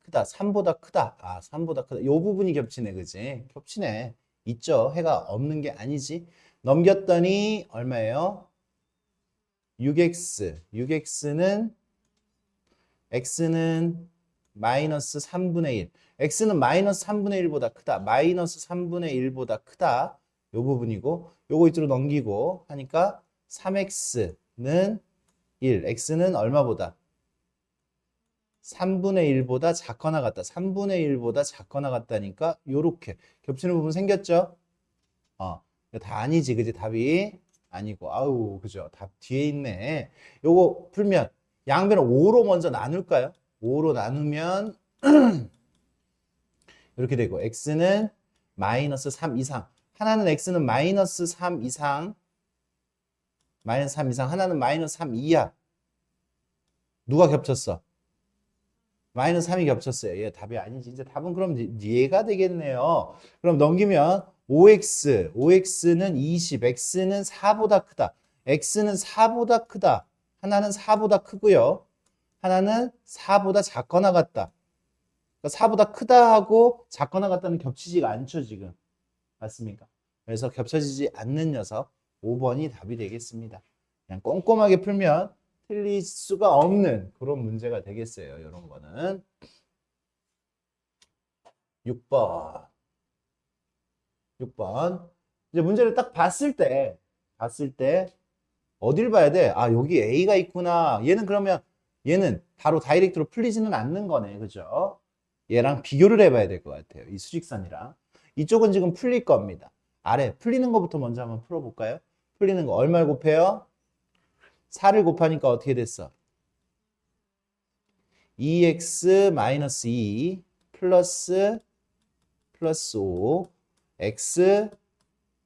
크다. 3보다 크다. 3보다 크다. 요 부분이 겹치네. 그지? 겹치네. 있죠. 해가 없는 게 아니지. 넘겼더니 얼마예요? 6x. 6x는 x는 마이너스 3분의 1. x는 마이너스 3분의 1보다 크다. 마이너스 3분의 1보다 크다. 요 부분이고 요거 이쪽으로 넘기고 하니까 3x는 1. x는 얼마보다? 3분의 1보다 작거나 같다. 3분의 1보다 작거나 같다니까 요렇게 겹치는 부분 생겼죠? 다 아니지. 그지? 답이 아니고. 아우, 그죠? 답 뒤에 있네. 요거 풀면 양변을 5로 먼저 나눌까요? 5로 나누면 이렇게 되고 x는 마이너스 3 이상. 하나는 x는 마이너스 3 이상. 마이너스 3 이상. 하나는 마이너스 3 이하. 누가 겹쳤어? 마이너스 3이 겹쳤어요. 얘 답이 아니지. 이제 답은 그럼 얘가 되겠네요. 그럼 넘기면 5x는 20, x는 4보다 크다. x는 4보다 크다. 하나는 4보다 크고요. 하나는 4보다 작거나 같다. 그러니까 4보다 크다 하고 작거나 같다는 겹치지가 않죠, 지금. 맞습니까? 그래서 겹쳐지지 않는 녀석 5번이 답이 되겠습니다. 그냥 꼼꼼하게 풀면 틀릴 수가 없는 그런 문제가 되겠어요. 이런 거는. 6번. 6번. 이제 문제를 딱 봤을 때 어딜 봐야 돼? 아, 여기 A가 있구나. 얘는 그러면 얘는 바로 다이렉트로 풀리지는 않는 거네. 그죠? 얘랑 비교를 해봐야 될 것 같아요. 이 수직선이랑. 이쪽은 지금 풀릴 겁니다. 아래 풀리는 것부터 먼저 한번 풀어볼까요? 풀리는 거 얼마를 곱해요? 4를 곱하니까 어떻게 됐어? 2x-2 플러스 5 x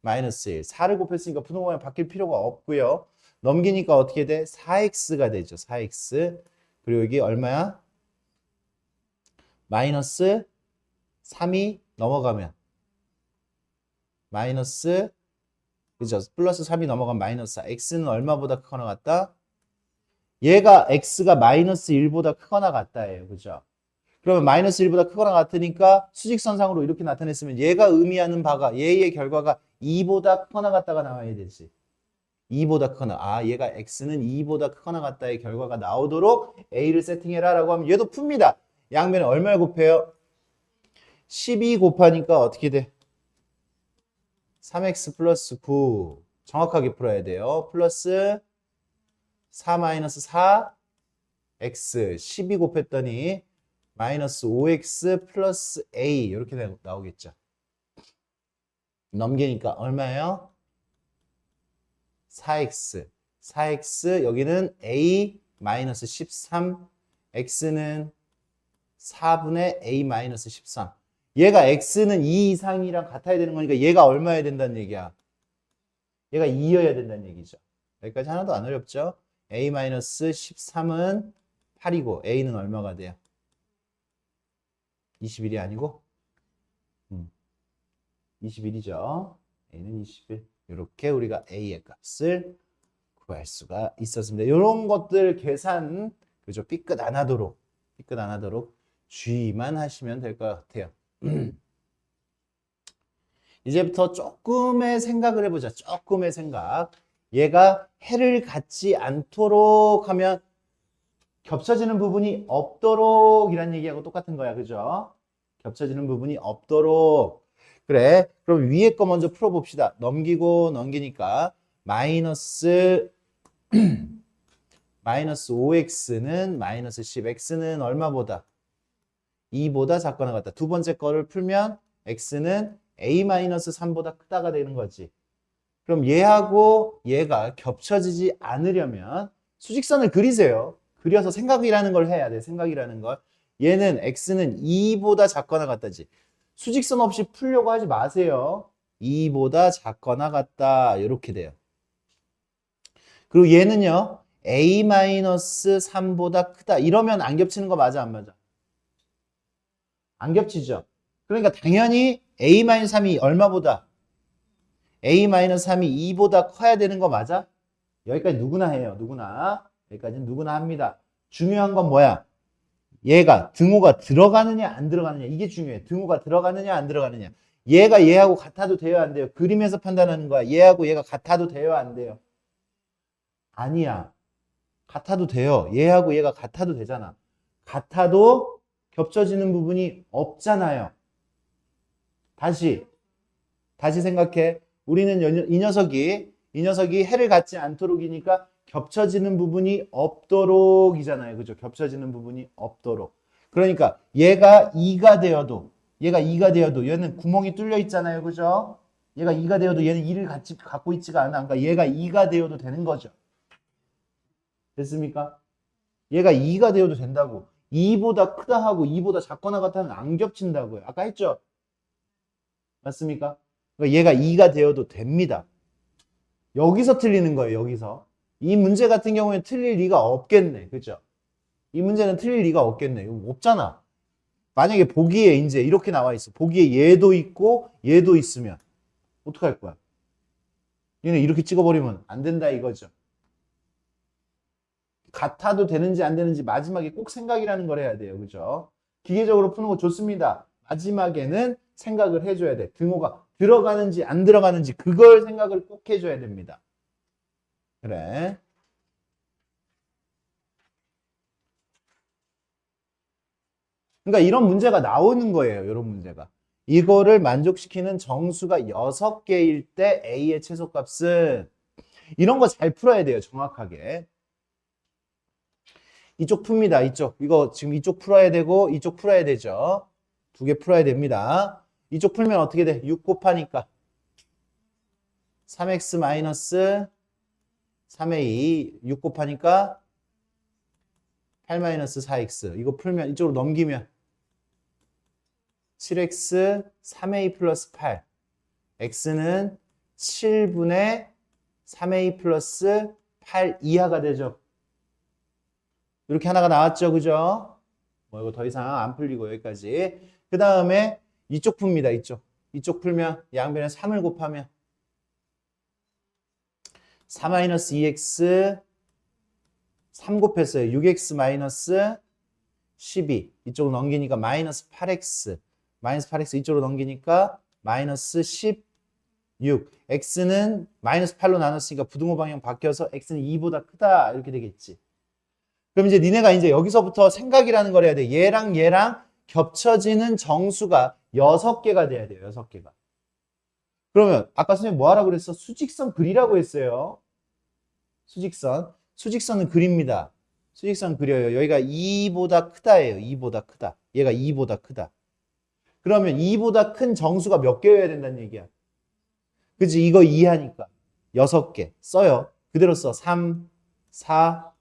마이너스 1. 4를 곱했으니까 분모가 바뀔 필요가 없고요. 넘기니까 어떻게 돼? 4x가 되죠. 4x. 그리고 여기 얼마야? 마이너스 3이 넘어가면 마이너스, 그죠? 플러스 3이 넘어가면 마이너스 4. x는 얼마보다 크거나 같다? 얘가 x가 마이너스 1보다 크거나 같다예요. 그죠? 그러면 마이너스 1보다 크거나 같으니까 수직선상으로 이렇게 나타냈으면 얘가 의미하는 바가 얘의 결과가 2보다 크거나 같다가 나와야 되지. 2보다 크거나. 아, 얘가 x는 2보다 크거나 같다의 결과가 나오도록 a를 세팅해라 라고 하면 얘도 풉니다. 양면에 얼마를 곱해요? 12 곱하니까 어떻게 돼? 3x 플러스 9. 정확하게 풀어야 돼요. 플러스 4 마이너스 4 x 12 곱했더니 마이너스 5x 플러스 a 이렇게 나오겠죠. 넘기니까 얼마예요? 4x 4x 여기는 a 마이너스 13 x는 4분의 a 마이너스 13. 얘가 x는 2 이상이랑 같아야 되는 거니까 얘가 얼마여야 된다는 얘기야? 얘가 2여야 된다는 얘기죠. 여기까지 하나도 안 어렵죠? a 마이너스 13은 8이고 a는 얼마가 돼요? 21이 아니고 21이죠. a는 21. 이렇게 우리가 a의 값을 구할 수가 있었습니다. 이런 것들 계산 그죠? 삐끗 안 하도록 주의만 하시면 될 것 같아요. 이제부터 조금의 생각을 해보자. 조금의 생각. 얘가 해를 갖지 않도록 하면 겹쳐지는 부분이 없도록 이란 얘기하고 똑같은 거야. 그죠? 겹쳐지는 부분이 없도록. 그래. 그럼 위에 거 먼저 풀어봅시다. 넘기니까 마이너스 5x는 마이너스 10x는 얼마보다? 2보다 작거나 같다. 두 번째 거를 풀면 x는 a-3보다 크다가 되는 거지. 그럼 얘하고 얘가 겹쳐지지 않으려면 수직선을 그리세요. 그려서 생각이라는 걸 해야 돼. 생각이라는 걸. 얘는 x는 2보다 작거나 같다지. 수직선 없이 풀려고 하지 마세요. 2보다 작거나 같다. 이렇게 돼요. 그리고 얘는요. a-3보다 크다. 이러면 안 겹치는 거 맞아 안 맞아? 안 겹치죠. 그러니까 당연히 a-3이 얼마보다? a-3이 2보다 커야 되는 거 맞아? 여기까지 누구나 해요. 누구나. 여기까지는 누구나 합니다. 중요한 건 뭐야? 얘가 등호가 들어가느냐 안 들어가느냐 이게 중요해. 등호가 들어가느냐 안 들어가느냐. 얘가 얘하고 같아도 돼요 안 돼요? 그림에서 판단하는 거야. 얘하고 얘가 같아도 돼요 안 돼요? 아니야. 같아도 돼요. 얘하고 얘가 같아도 되잖아. 같아도 겹쳐지는 부분이 없잖아요. 다시 생각해. 우리는 이 녀석이 해를 갖지 않도록이니까 겹쳐지는 부분이 없도록이잖아요. 그죠? 겹쳐지는 부분이 없도록. 그러니까 얘가 2가 되어도 얘는 구멍이 뚫려 있잖아요. 그죠? 얘가 2가 되어도 얘는 2를 같이 갖고 있지가 않아. 그러니까 얘가 2가 되어도 되는 거죠. 됐습니까? 얘가 2가 되어도 된다고. 2보다 크다 하고 2보다 작거나 같다는 안 겹친다고요. 아까 했죠? 맞습니까? 그러니까 얘가 2가 되어도 됩니다. 여기서 틀리는 거예요. 여기서. 이 문제 같은 경우에 틀릴 리가 없겠네. 그죠? 이 문제는 틀릴 리가 없겠네. 이거 없잖아. 만약에 보기에 이제 이렇게 나와 있어. 보기에 얘도 있고 얘도 있으면 어떡할 거야? 얘는 이렇게 찍어버리면 안 된다 이거죠. 같아도 되는지 안 되는지 마지막에 꼭 생각이라는 걸 해야 돼요. 그죠? 기계적으로 푸는 거 좋습니다. 마지막에는 생각을 해줘야 돼. 등호가 들어가는지 안 들어가는지 그걸 생각을 꼭 해줘야 됩니다. 그래. 그러니까 이런 문제가 나오는 거예요. 이런 문제가. 이거를 만족시키는 정수가 6개일 때 A의 최소값은 이런 거 잘 풀어야 돼요. 정확하게. 이쪽 풉니다. 이쪽. 이거 지금 이쪽 풀어야 되고 이쪽 풀어야 되죠. 두 개 풀어야 됩니다. 이쪽 풀면 어떻게 돼? 6 곱하니까 3x 마이너스 3a 6 곱하니까 8 마이너스 4x 이거 풀면 이쪽으로 넘기면 7x 3a 플러스 8 x는 7분의 3a 플러스 8 이하가 되죠. 이렇게 하나가 나왔죠. 그죠? 뭐 이거 더 이상 안 풀리고 여기까지. 그 다음에 이쪽 풉니다. 이쪽 풀면 양변에 3을 곱하면 4-2x 3 곱했어요. 6x 마이너스 12 이쪽으로 넘기니까 마이너스 8x 마이너스 8x 이쪽으로 넘기니까 마이너스 16 x는 마이너스 8로 나눴으니까 부등호 방향 바뀌어서 x는 2보다 크다 이렇게 되겠지. 그럼 이제 니네가 이제 여기서부터 생각이라는 걸 해야 돼. 얘랑 얘랑 겹쳐지는 정수가 6개가 돼야 돼요. 6개가. 그러면 아까 선생님 뭐 하라고 그랬어? 수직선 그리라고 했어요. 수직선. 수직선은 그립니다. 수직선 그려요. 여기가 2보다 크다예요. 2보다 크다. 얘가 2보다 크다. 그러면 2보다 큰 정수가 몇 개여야 된다는 얘기야. 그치? 이거 이해하니까 6개 써요. 그대로 써. 3, 4,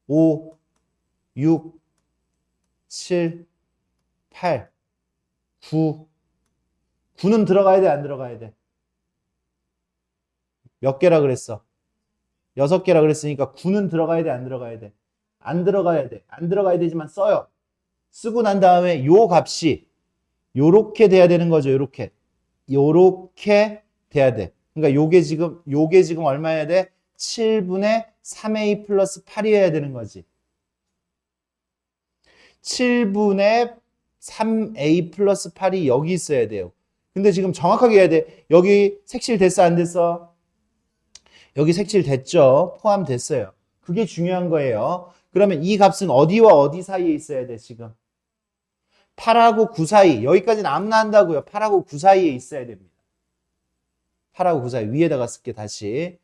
5, 6, 7, 8, 9. 9는 들어가야 돼, 안 들어가야 돼? 몇 개라 그랬어? 6개라 그랬으니까 9는 들어가야 돼, 안 들어가야 돼? 안 들어가야 돼. 안 들어가야 되지만 써요. 쓰고 난 다음에 요 값이 요렇게 돼야 되는 거죠. 요렇게. 요렇게 돼야 돼. 그러니까 요게 지금 얼마여야 돼? 7분의 3a 플러스 8이어야 되는 거지. 7분의 3a 플러스 8이 여기 있어야 돼요. 근데 지금 정확하게 해야 돼. 여기 색칠 됐어, 안 됐어? 여기 색칠 됐죠? 포함됐어요. 그게 중요한 거예요. 그러면 이 값은 어디와 어디 사이에 있어야 돼, 지금? 8하고 9 사이. 여기까지는 아무나 한다고요. 8하고 9 사이에 있어야 됩니다. 8하고 9 사이. 위에다가 쓸게 다시.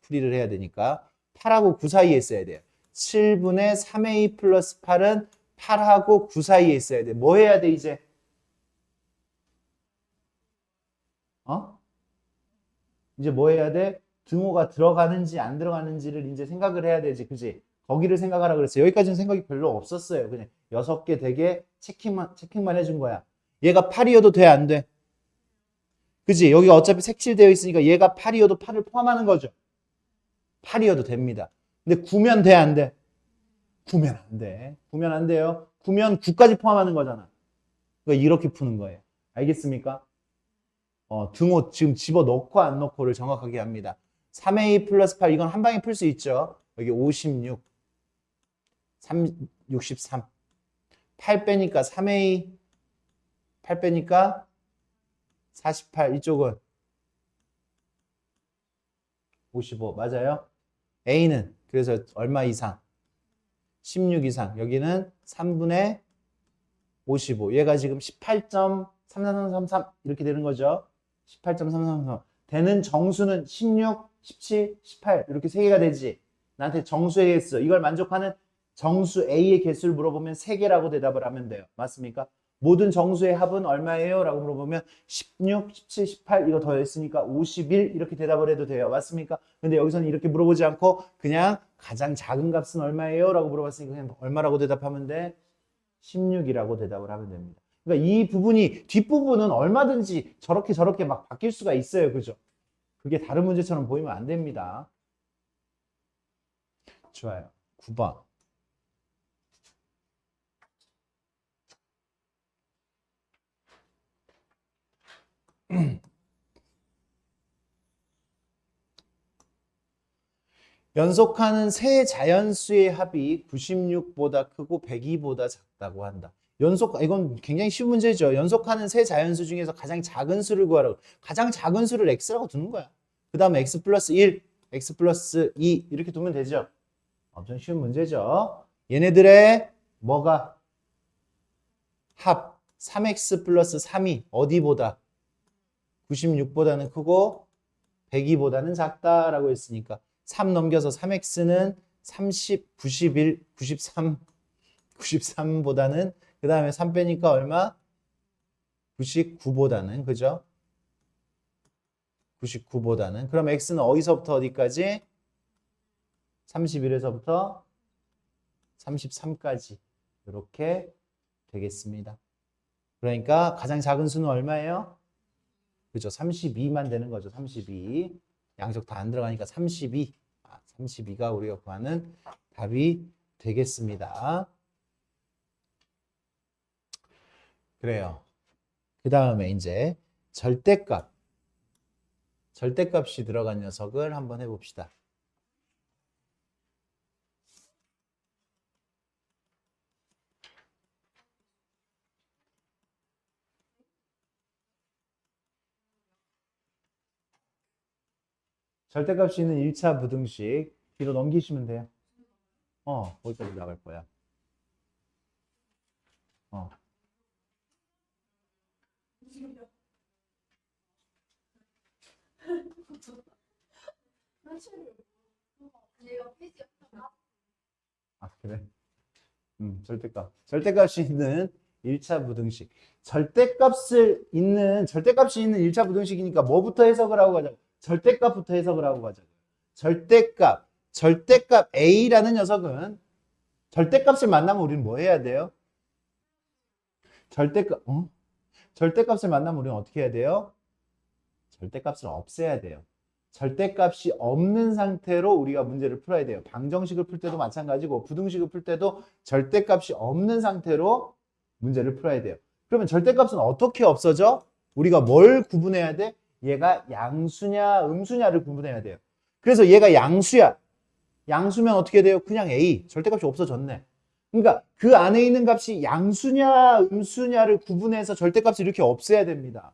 풀이를 해야 되니까. 8하고 9 사이에 있어야 돼요. 7분의 3a 플러스 8은 8하고 9 사이에 있어야 돼. 뭐 해야 돼, 이제? 이제 뭐 해야 돼? 등호가 들어가는지 안 들어가는지를 이제 생각을 해야 되지. 그지? 거기를 생각하라 그랬어요. 여기까지는 생각이 별로 없었어요. 그냥 6개 되게 체킹만 해준 거야. 얘가 8이어도 돼, 안 돼? 그지? 여기가 어차피 색칠되어 있으니까 얘가 8이어도 8을 포함하는 거죠. 8이어도 됩니다. 근데 9면 돼, 안 돼? 9면 안 돼. 9면 안 돼요. 9면 9까지 포함하는 거잖아. 그러니까 이렇게 푸는 거예요. 알겠습니까? 등호 지금 집어넣고 안 넣고를 정확하게 합니다. 3a 플러스 8 이건 한 방에 풀 수 있죠. 여기 56, 63, 8 빼니까 3a, 8 빼니까 48 이쪽은 55 맞아요? a는 그래서 얼마 이상? 16 이상. 여기는 3분의 55. 얘가 지금 18.33333 이렇게 되는 거죠. 18.333 되는 정수는 16, 17, 18 이렇게 세 개가 되지. 나한테 정수의 개수 이걸 만족하는 정수 A의 개수를 물어보면 3개라고 대답을 하면 돼요. 맞습니까? 모든 정수의 합은 얼마예요? 라고 물어보면 16, 17, 18 이거 더했으니까 51 이렇게 대답을 해도 돼요. 맞습니까? 근데 여기서는 이렇게 물어보지 않고 그냥 가장 작은 값은 얼마예요? 라고 물어봤으니까 그냥 얼마라고 대답하면 돼? 16이라고 대답을 하면 됩니다. 그러니까 이 부분이 뒷부분은 얼마든지 저렇게 막 바뀔 수가 있어요. 그죠? 그게 다른 문제처럼 보이면 안 됩니다. 좋아요. 9번. 연속하는 세 자연수의 합이 96보다 크고 102보다 작다고 한다. 이건 굉장히 쉬운 문제죠. 연속하는 세 자연수 중에서 가장 작은 수를 구하라고. 가장 작은 수를 x라고 두는 거야. 그 다음에 x 플러스 1, x 플러스 2 이렇게 두면 되죠. 엄청 쉬운 문제죠. 얘네들의 뭐가 합 3x 플러스 3이 어디보다 96보다는 크고 102보다는 작다라고 했으니까 3 넘겨서 3x는 30, 91, 93, 93보다는 그 다음에 3 빼니까 얼마? 99보다는 그죠? 99보다는 그럼 x는 어디서부터 어디까지? 31에서부터 33까지 이렇게 되겠습니다. 그러니까 가장 작은 수는 얼마예요? 그죠? 32만 되는 거죠. 32. 양쪽 다 안 들어가니까 32. 32가 우리가 구하는 답이 되겠습니다. 그래요. 그 다음에 이제 절대값이 들어간 녀석을 한번 해봅시다. 절대값이 있는 1차 부등식 뒤로 넘기시면 돼요. 거기까지 나갈 거야. 그래? 절대값이 있는 1차 부등식. 절대값이 있는 1차 부등식이니까 뭐부터 해석을 하고 가자고? 절대값부터 해석을 하고 가자고. 절대값 A라는 녀석은 절대값을 만나면 우리는 뭐 해야 돼요? 절대값을 만나면 우리는 어떻게 해야 돼요? 절대값을 없애야 돼요. 절대값이 없는 상태로 우리가 문제를 풀어야 돼요. 방정식을 풀 때도 마찬가지고 부등식을 풀 때도 절대값이 없는 상태로 문제를 풀어야 돼요. 그러면 절대값은 어떻게 없어져? 우리가 뭘 구분해야 돼? 얘가 양수냐 음수냐를 구분해야 돼요. 그래서 얘가 양수야. 양수면 어떻게 돼요? 그냥 A. 절대값이 없어졌네. 그러니까 그 안에 있는 값이 양수냐 음수냐를 구분해서 절대값을 이렇게 없애야 됩니다.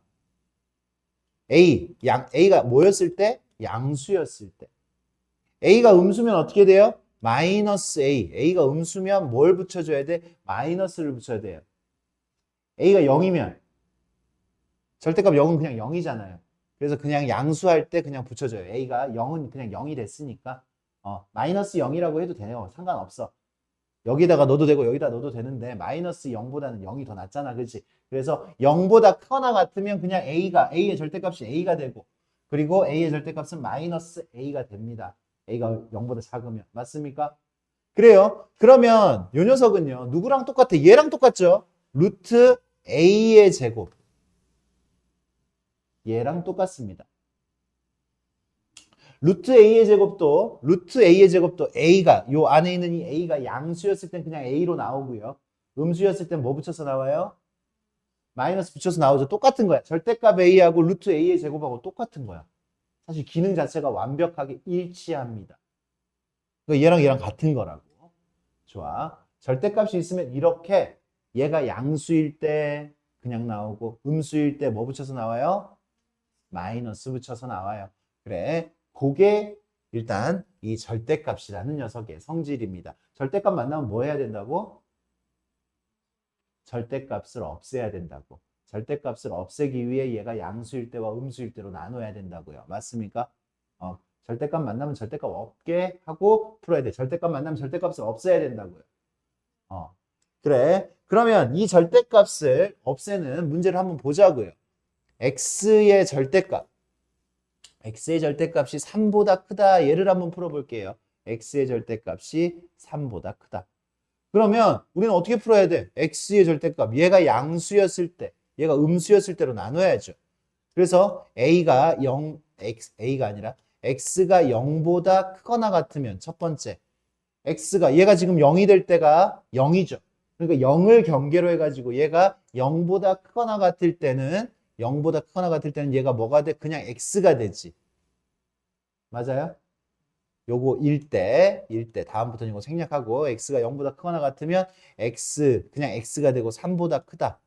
A가 뭐였을 때? 양수였을 때. A가 음수면 어떻게 돼요? 마이너스 A. A가 음수면 뭘 붙여줘야 돼? 마이너스를 붙여야 돼요. A가 0이면 절대값 0은 그냥 0이잖아요. 그래서 그냥 양수할 때 그냥 붙여줘요. A가 0은 그냥 0이 됐으니까 마이너스 0이라고 해도 돼요. 상관없어. 여기다가 넣어도 되고 여기다 넣어도 되는데 마이너스 0보다는 0이 더 낫잖아. 그렇지? 그래서 0보다 크거나 같으면 그냥 A의 절대값이 A가 되고 그리고 A의 절대값은 마이너스 A가 됩니다. A가 0보다 작으면. 맞습니까? 그래요. 그러면 이 녀석은요. 누구랑 똑같아? 얘랑 똑같죠? 루트 A의 제곱. 얘랑 똑같습니다. 루트 A의 제곱도 A가 요 안에 있는 이 A가 양수였을 땐 그냥 A로 나오고요. 음수였을 땐 뭐 붙여서 나와요? 마이너스 붙여서 나오죠. 똑같은 거야. 절대값 A하고 루트 A의 제곱하고 똑같은 거야. 사실 기능 자체가 완벽하게 일치합니다. 그러니까 얘랑 같은 거라고. 좋아. 절대값이 있으면 이렇게 얘가 양수일 때 그냥 나오고 음수일 때 뭐 붙여서 나와요? 마이너스 붙여서 나와요. 그래. 그게 일단 이 절대값이라는 녀석의 성질입니다. 절대값 만나면 뭐 해야 된다고? 절대값을 없애야 된다고. 절대값을 없애기 위해 얘가 양수일 때와 음수일 때로 나눠야 된다고요. 맞습니까? 절대값 만나면 절대값 없게 하고 풀어야 돼. 절대값 만나면 절대값을 없애야 된다고요. 그래. 그러면 이 절대값을 없애는 문제를 한번 보자고요. x의 절대값이 3보다 크다. 얘를 한번 풀어볼게요. x의 절대값이 3보다 크다. 그러면 우리는 어떻게 풀어야 돼? x의 절대값. 얘가 양수였을 때, 얘가 음수였을 때로 나눠야죠. 그래서 A가 아니라 x가 0보다 크거나 같으면 첫 번째 얘가 지금 0이 될 때가 0이죠. 그러니까 0을 경계로 해가지고 얘가 0보다 크거나 같을 때는 얘가 뭐가 돼? 그냥 x가 되지. 맞아요? 요거 일대 다음부터는 이거 생략하고 x가 0보다 크거나 같으면 그냥 x가 되고 3보다 크다.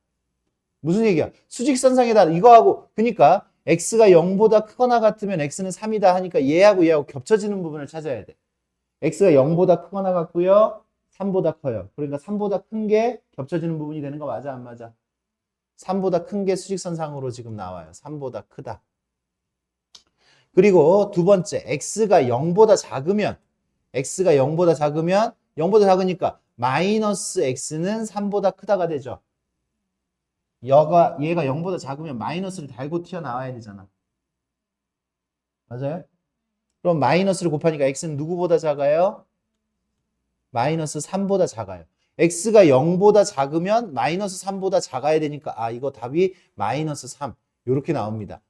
무슨 얘기야? 수직선상에다 이거하고 그러니까 x가 0보다 크거나 같으면 x는 3이다 하니까 얘하고 겹쳐지는 부분을 찾아야 돼. x가 0보다 크거나 같고요. 3보다 커요. 그러니까 3보다 큰 게 겹쳐지는 부분이 되는 거 맞아 안 맞아? 3보다 큰 게 수직선상으로 지금 나와요. 3보다 크다. 그리고 두 번째 x가 0보다 작으면 0보다 작으니까 마이너스 x는 3보다 크다가 되죠. 얘가 0보다 작으면 마이너스를 달고 튀어나와야 되잖아. 맞아요? 그럼 마이너스를 곱하니까 x는 누구보다 작아요? 마이너스 3보다 작아요. x가 0보다 작으면 마이너스 3보다 작아야 되니까 이거 답이 마이너스 3 이렇게 나옵니다.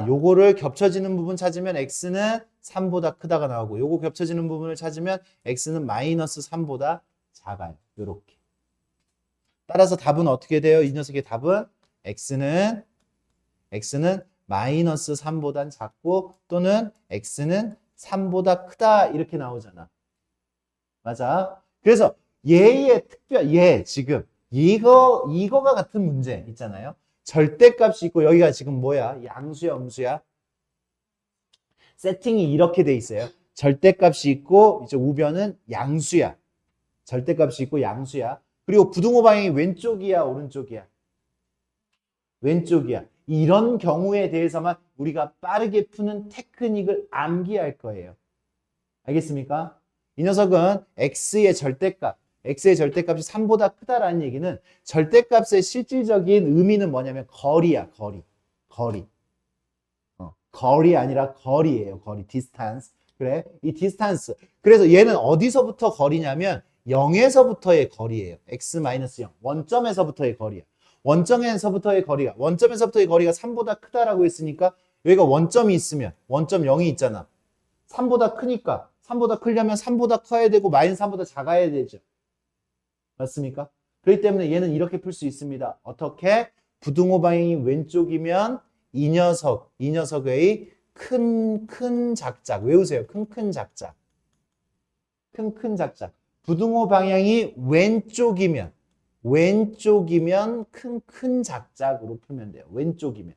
요거를 겹쳐지는 부분 찾으면 x는 3보다 크다가 나오고 요거 겹쳐지는 부분을 찾으면 x는 마이너스 3보다 작아요. 요렇게. 따라서 답은 어떻게 돼요? 이 녀석의 답은 x는 마이너스 3보단 작고 또는 x는 3보다 크다 이렇게 나오잖아. 맞아. 그래서 지금 이거가 같은 문제 있잖아요. 절대값이 있고 여기가 지금 뭐야? 양수야, 음수야? 세팅이 이렇게 돼 있어요. 절대값이 있고 이제 우변은 양수야. 절대값이 있고 양수야. 그리고 부등호 방향이 왼쪽이야, 오른쪽이야? 왼쪽이야. 이런 경우에 대해서만 우리가 빠르게 푸는 테크닉을 암기할 거예요. 알겠습니까? 이 녀석은 x의 절대값이 3보다 크다라는 얘기는 절대값의 실질적인 의미는 뭐냐면 거리야, 거리. 거리 아니라 거리예요, 거리. distance. 그래, 이 distance. 그래서 얘는 어디서부터 거리냐면 0에서부터의 거리예요. x-0. 원점에서부터의 거리야. 원점에서부터의 거리가 3보다 크다라고 했으니까 여기가 원점이 있으면 원점 0이 있잖아. 3보다 크니까 3보다 크려면 3보다 커야 되고 마이너스 3보다 작아야 되죠. 맞습니까? 그렇기 때문에 얘는 이렇게 풀 수 있습니다. 어떻게? 부등호 방향이 왼쪽이면 이 녀석의 큰 작작. 외우세요. 큰 작작. 부등호 방향이 왼쪽이면 큰 작작으로 풀면 돼요. 왼쪽이면.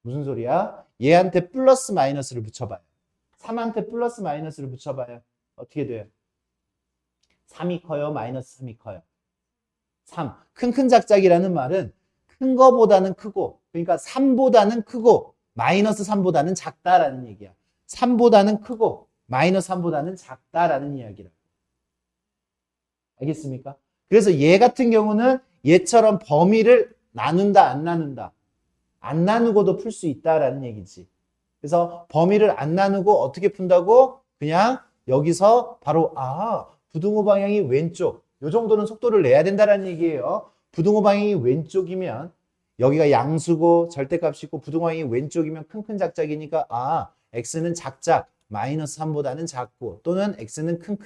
무슨 소리야? 얘한테 플러스 마이너스를 붙여봐요. 3한테 플러스 마이너스를 붙여봐요. 어떻게 돼요? 3이 커요? 마이너스 3이 커요? 3. 큰 작작이라는 말은 큰 거보다는 크고, 그러니까 3보다는 크고 마이너스 3보다는 작다라는 얘기야. 3보다는 크고 마이너스 3보다는 작다라는 이야기라. 알겠습니까? 그래서 얘 같은 경우는 얘처럼 범위를 나눈다, 안 나눈다? 안 나누고도 풀 수 있다라는 얘기지. 그래서 범위를 안 나누고 어떻게 푼다고? 그냥 여기서 바로 부등호 방향이 왼쪽. 요 정도는 속도를 내야 된다라는 얘기예요. 부등호 방향이 왼쪽이면 여기가 양수고 절대값이 있고 부등호 방향이 왼쪽이면 큰 작작이니까 x는 작작 마이너스 3보다는 작고 또는 x는 큰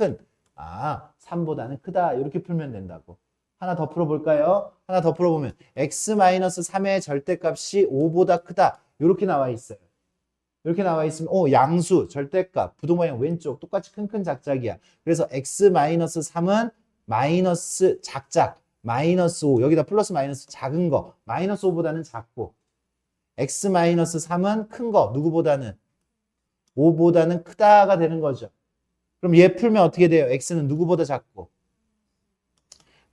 3보다는 크다 이렇게 풀면 된다고. 하나 더 풀어볼까요? 하나 더 풀어보면 x-3의 절대값이 5보다 크다 이렇게 나와 있어요. 이렇게 나와 있으면 양수, 절대값, 부등호 방향 왼쪽 똑같이 큰 작작이야. 그래서 x-3은 마이너스 작작, 마이너스 5 여기다 플러스 마이너스 작은 거 마이너스 5보다는 작고 x-3은 큰 거 누구보다는 5보다는 크다가 되는 거죠. 그럼 얘 풀면 어떻게 돼요? x는 누구보다 작고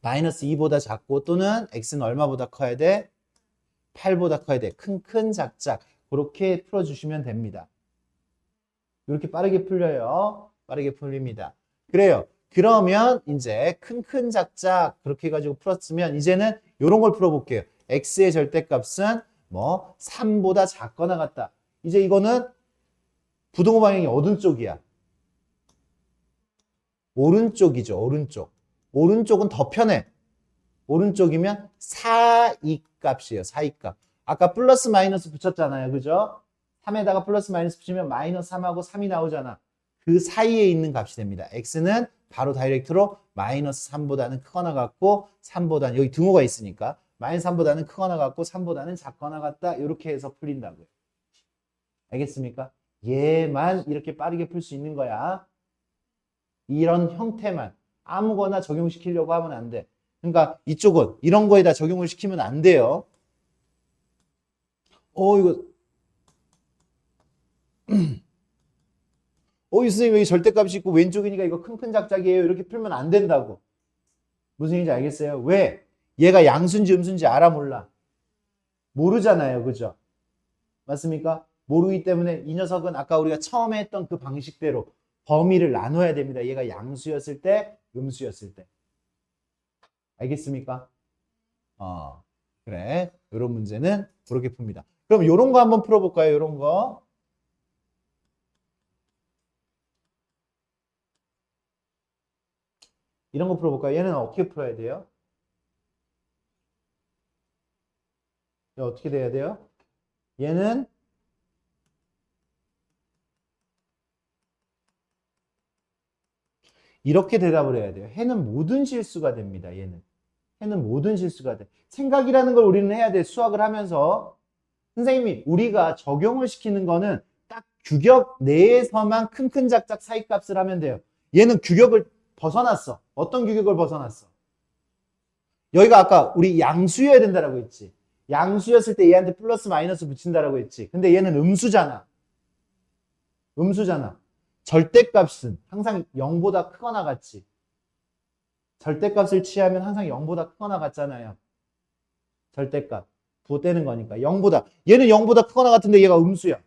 마이너스 2보다 작고 또는 x는 얼마보다 커야 돼? 8보다 커야 돼. 큰 작작 그렇게 풀어주시면 됩니다. 이렇게 빠르게 풀려요. 빠르게 풀립니다. 그래요. 그러면 이제 큰 작작 그렇게 해가지고 풀었으면 이제는 이런 걸 풀어볼게요. x의 절대값은 3보다 작거나 같다. 이제 이거는 부등호 방향이 어느 쪽이야? 오른쪽이죠. 오른쪽. 오른쪽은 더 편해. 오른쪽이면 사이값이에요. 사이값. 아까 플러스 마이너스 붙였잖아요. 그죠? 3에다가 플러스 마이너스 붙이면 마이너스 3하고 3이 나오잖아. 그 사이에 있는 값이 됩니다. x는 바로 다이렉트로 마이너스 3보다는 크거나 같고 3보다는 여기 등호가 있으니까 마이너스 3보다는 크거나 같고 3보다는 작거나 같다. 이렇게 해서 풀린다고요. 알겠습니까? 얘만 이렇게 빠르게 풀 수 있는 거야. 이런 형태만 아무거나 적용시키려고 하면 안 돼. 그러니까 이쪽은 이런 거에다 적용을 시키면 안 돼요. 이거 이 선생님 여기 절대값이 있고 왼쪽이니까 이거 큰큰 작작이에요. 이렇게 풀면 안 된다고. 무슨 얘기인지 알겠어요? 왜? 얘가 양수인지 음수인지 알아 몰라? 모르잖아요. 그죠? 맞습니까? 모르기 때문에 이 녀석은 아까 우리가 처음에 했던 그 방식대로 범위를 나눠야 됩니다. 얘가 양수였을 때, 음수였을 때. 알겠습니까? 그래. 이런 문제는 그렇게 풉니다. 그럼 이런 거 한번 풀어볼까요? 이런 거. 이런 거 풀어볼까요? 얘는 어떻게 풀어야 돼요? 어떻게 돼야 돼요? 얘는 이렇게 대답을 해야 돼요. 해는 모든 실수가 됩니다. 해는 모든 실수가 돼. 생각이라는 걸 우리는 해야 돼. 수학을 하면서. 선생님이 우리가 적용을 시키는 거는 딱 규격 내에서만 큰큰 작작 사이값을 하면 돼요. 얘는 규격을 벗어났어. 어떤 규격을 벗어났어? 여기가 아까 우리 양수여야 된다라고 했지. 양수였을 때 얘한테 플러스 마이너스 붙인다라고 했지. 근데 얘는 음수잖아. 음수잖아. 절대값은 항상 0보다 크거나 같지. 절대값을 취하면 항상 0보다 크거나 같잖아요. 절대값. 부호떼는 거니까. 0보다. 얘는 0보다 크거나 같은데 얘가 음수야.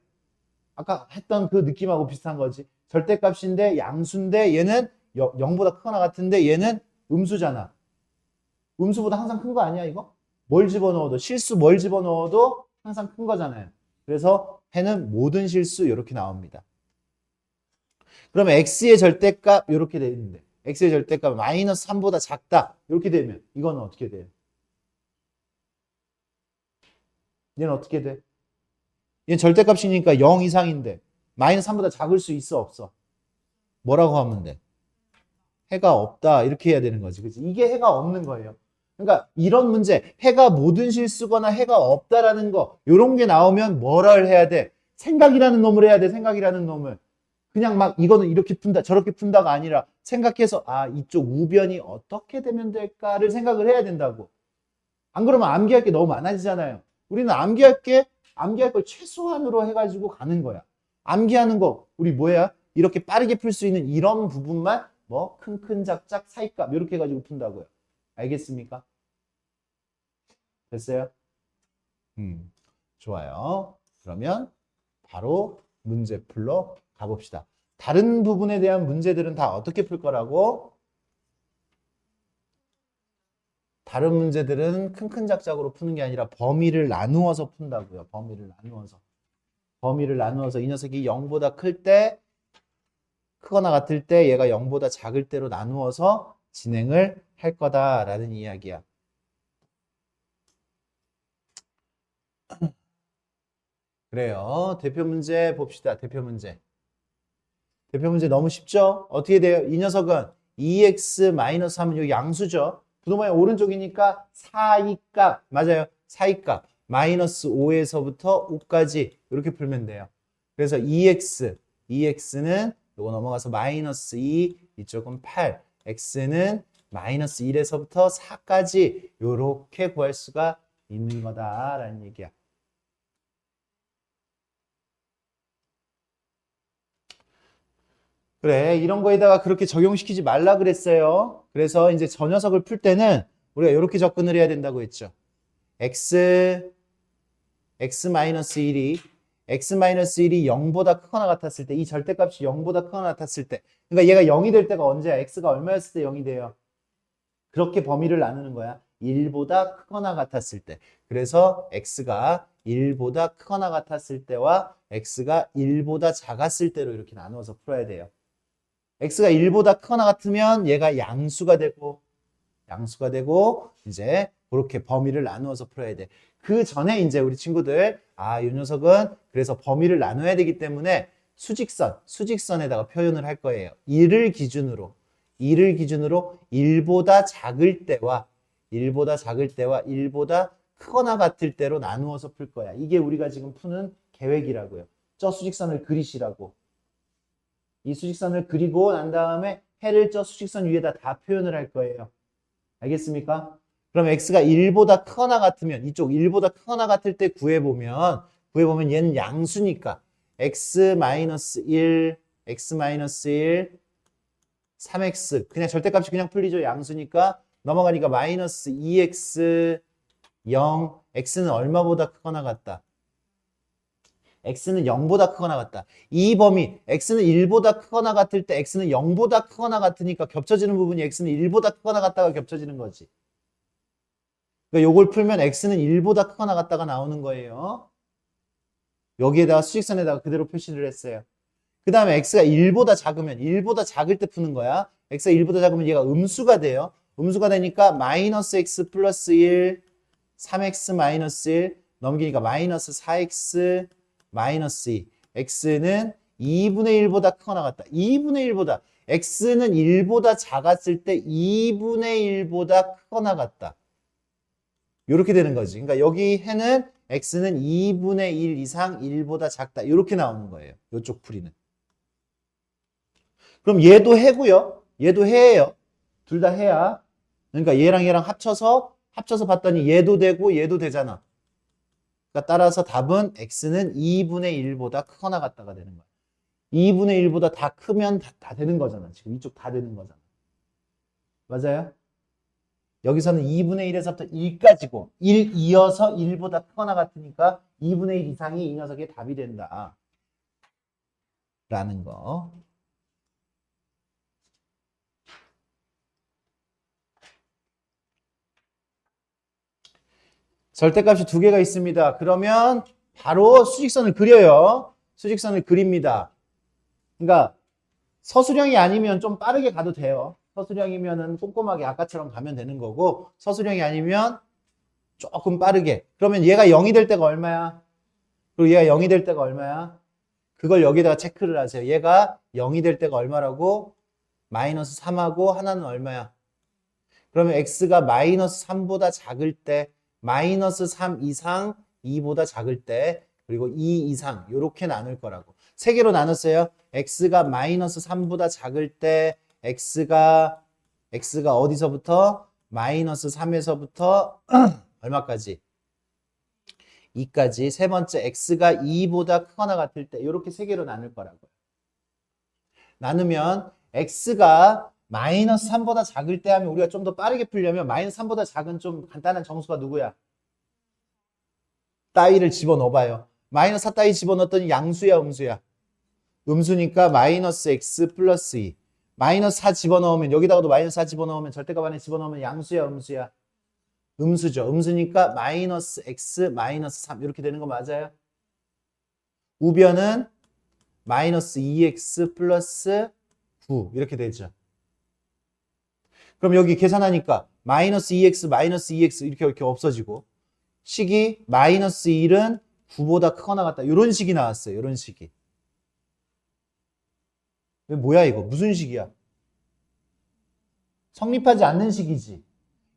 아까 했던 그 느낌하고 비슷한 거지. 절대값인데 양수인데 얘는 0보다 크거나 같은데 얘는 음수잖아. 음수보다 항상 큰 거 아니야 이거? 뭘 집어넣어도 실수 뭘 집어넣어도 항상 큰 거잖아요. 그래서 해는 모든 실수 이렇게 나옵니다. 그러면 x의 절대값 이렇게 돼 있는데 x의 절대값 마이너스 3보다 작다 이렇게 되면 이거는 어떻게 돼요? 얘는 어떻게 돼? 얘는 절대값이니까 0 이상인데 마이너스 3보다 작을 수 있어 없어? 뭐라고 하면 돼? 해가 없다 이렇게 해야 되는 거지. 그치? 이게 해가 없는 거예요. 그러니까 이런 문제 해가 모든 실수거나 해가 없다라는 거 이런 게 나오면 뭐를 해야 돼? 생각이라는 놈을 해야 돼. 생각이라는 놈을. 그냥 막 이거는 이렇게 푼다 저렇게 푼다가 아니라 생각해서 이쪽 우변이 어떻게 되면 될까를 생각을 해야 된다고. 안 그러면 암기할 게 너무 많아지잖아요. 우리는 암기할 걸 최소한으로 해가지고 가는 거야. 암기하는 거 우리 뭐야? 이렇게 빠르게 풀 수 있는 이런 부분만 뭐 큰큰 작작 사이값 이렇게 해가지고 푼다고요. 알겠습니까? 됐어요? 좋아요. 그러면 바로 문제 풀러 가봅시다. 다른 부분에 대한 문제들은 다 어떻게 풀 거라고? 다른 문제들은 큰큰 작작으로 푸는 게 아니라 범위를 나누어서 푼다고요. 범위를 나누어서. 범위를 나누어서 이 녀석이 0보다 클 때, 크거나 같을 때 얘가 0보다 작을 때로 나누어서 진행을 할 거다라는 이야기야. 그래요. 대표 문제 봅시다. 대표 문제. 대표 문제 너무 쉽죠? 어떻게 돼요? 이 녀석은 2x-3은 여기 양수죠. 부동반의 오른쪽이니까 사이값 맞아요. 사이값 마이너스 5에서부터 5까지 이렇게 풀면 돼요. 그래서 2x는 요거 넘어가서 마이너스 2, 이쪽은 8, x는 마이너스 1에서부터 4까지 이렇게 구할 수가 있는 거다라는 얘기야. 그래, 이런 거에다가 그렇게 적용시키지 말라 그랬어요. 그래서 이제 저 녀석을 풀 때는 우리가 이렇게 접근을 해야 된다고 했죠. x-1이 x-1이 0보다 크거나 같았을 때, 이 절대값이 0보다 크거나 같았을 때, 그러니까 얘가 0이 될 때가 언제야? x가 얼마였을 때 0이 돼요? 그렇게 범위를 나누는 거야. 1보다 크거나 같았을 때. 그래서 x가 1보다 크거나 같았을 때와 x가 1보다 작았을 때로 이렇게 나누어서 풀어야 돼요. x가 1보다 크거나 같으면 얘가 양수가 되고 이제 그렇게 범위를 나누어서 풀어야 돼. 그 전에 이제 우리 친구들 이 녀석은 그래서 범위를 나눠야 되기 때문에 수직선에다가 표현을 할 거예요. 1을 기준으로 1보다 작을 때와 1보다 크거나 같을 때로 나누어서 풀 거야. 이게 우리가 지금 푸는 계획이라고요. 저 수직선을 그리시라고. 이 수직선을 그리고 난 다음에 해를 저 수직선 위에다 다 표현을 할 거예요. 알겠습니까? 그럼 x가 1보다 크거나 같으면 이쪽 1보다 크거나 같을 때 구해보면 얘는 양수니까 x-1 3x 그냥 절대값이 그냥 풀리죠. 양수니까 넘어가니까 마이너스 2x 0 x는 얼마보다 크거나 같다. x는 0보다 크거나 같다. 이 범위 x는 1보다 크거나 같을 때 x는 0보다 크거나 같으니까 겹쳐지는 부분이 x는 1보다 크거나 같다가 겹쳐지는 거지. 그러니까 요걸 풀면 x는 1보다 크거나 같다가 나오는 거예요. 여기에다가 수직선에다가 그대로 표시를 했어요. 그 다음에 x가 1보다 작을 때 푸는 거야. x가 1보다 작으면 얘가 음수가 돼요. 음수가 되니까 마이너스 x 플러스 1 3x 마이너스 1 넘기니까 마이너스 4x 마이너스 2 x는 2분의 1보다 크거나 같다. 2분의 1보다 x는 1보다 작았을 때 2분의 1보다 크거나 같다. 이렇게 되는 거지. 그러니까 여기 해는 x는 2분의 1 이상 1보다 작다. 이렇게 나오는 거예요. 이쪽 풀이는. 그럼 얘도 해고요. 얘도 해예요. 둘 다 해야. 그러니까 얘랑 합쳐서 봤더니 얘도 되고 얘도 되잖아. 그러니까 따라서 답은 x는 2분의 1보다 크거나 같다가 되는 거야. 2분의 1보다 다 크면 다 되는 거잖아. 지금 이쪽 다 되는 거잖아. 맞아요? 여기서는 2분의 1에서부터 1까지고 1 이어서 1보다 크거나 같으니까 2분의 1 이상이 이 녀석의 답이 된다. 라는 거. 절대값이 두 개가 있습니다. 그러면 바로 수직선을 그려요. 수직선을 그립니다. 그러니까 서술형이 아니면 좀 빠르게 가도 돼요. 서술형이면은 꼼꼼하게 아까처럼 가면 되는 거고 서술형이 아니면 조금 빠르게. 그러면 얘가 0이 될 때가 얼마야? 그리고 얘가 0이 될 때가 얼마야? 그걸 여기다가 체크를 하세요. 얘가 0이 될 때가 얼마라고? 마이너스 3하고 하나는 얼마야? 그러면 x가 마이너스 3보다 작을 때 마이너스 3 이상 2보다 작을 때 그리고 2 이상 이렇게 나눌 거라고. 세 개로 나눴어요. x가 마이너스 3보다 작을 때 x가 어디서부터? 마이너스 3에서부터 얼마까지? 2까지. 세 번째 x가 2보다 크거나 같을 때 이렇게 세 개로 나눌 거라고요. 나누면 x가 마이너스 3보다 작을 때 하면 우리가 좀 더 빠르게 풀려면 마이너스 3보다 작은 좀 간단한 정수가 누구야? 따위를 집어넣어봐요. 마이너스 4 따위 집어넣었더니 양수야 음수야? 음수니까 마이너스 x 플러스 2. 마이너스 4 집어넣으면 여기다가도 마이너스 4 집어넣으면 절대값 안에 집어넣으면 양수야 음수야? 음수죠. 음수니까 마이너스 x 마이너스 3 이렇게 되는 거 맞아요? 우변은 마이너스 2x 플러스 9 이렇게 되죠. 그럼 여기 계산하니까 마이너스 2x 마이너스 2x 이렇게 없어지고 식이 마이너스 1은 9보다 크거나 같다. 이런 식이 나왔어요. 이런 식이. 뭐야 이거? 무슨 식이야? 성립하지 않는 식이지.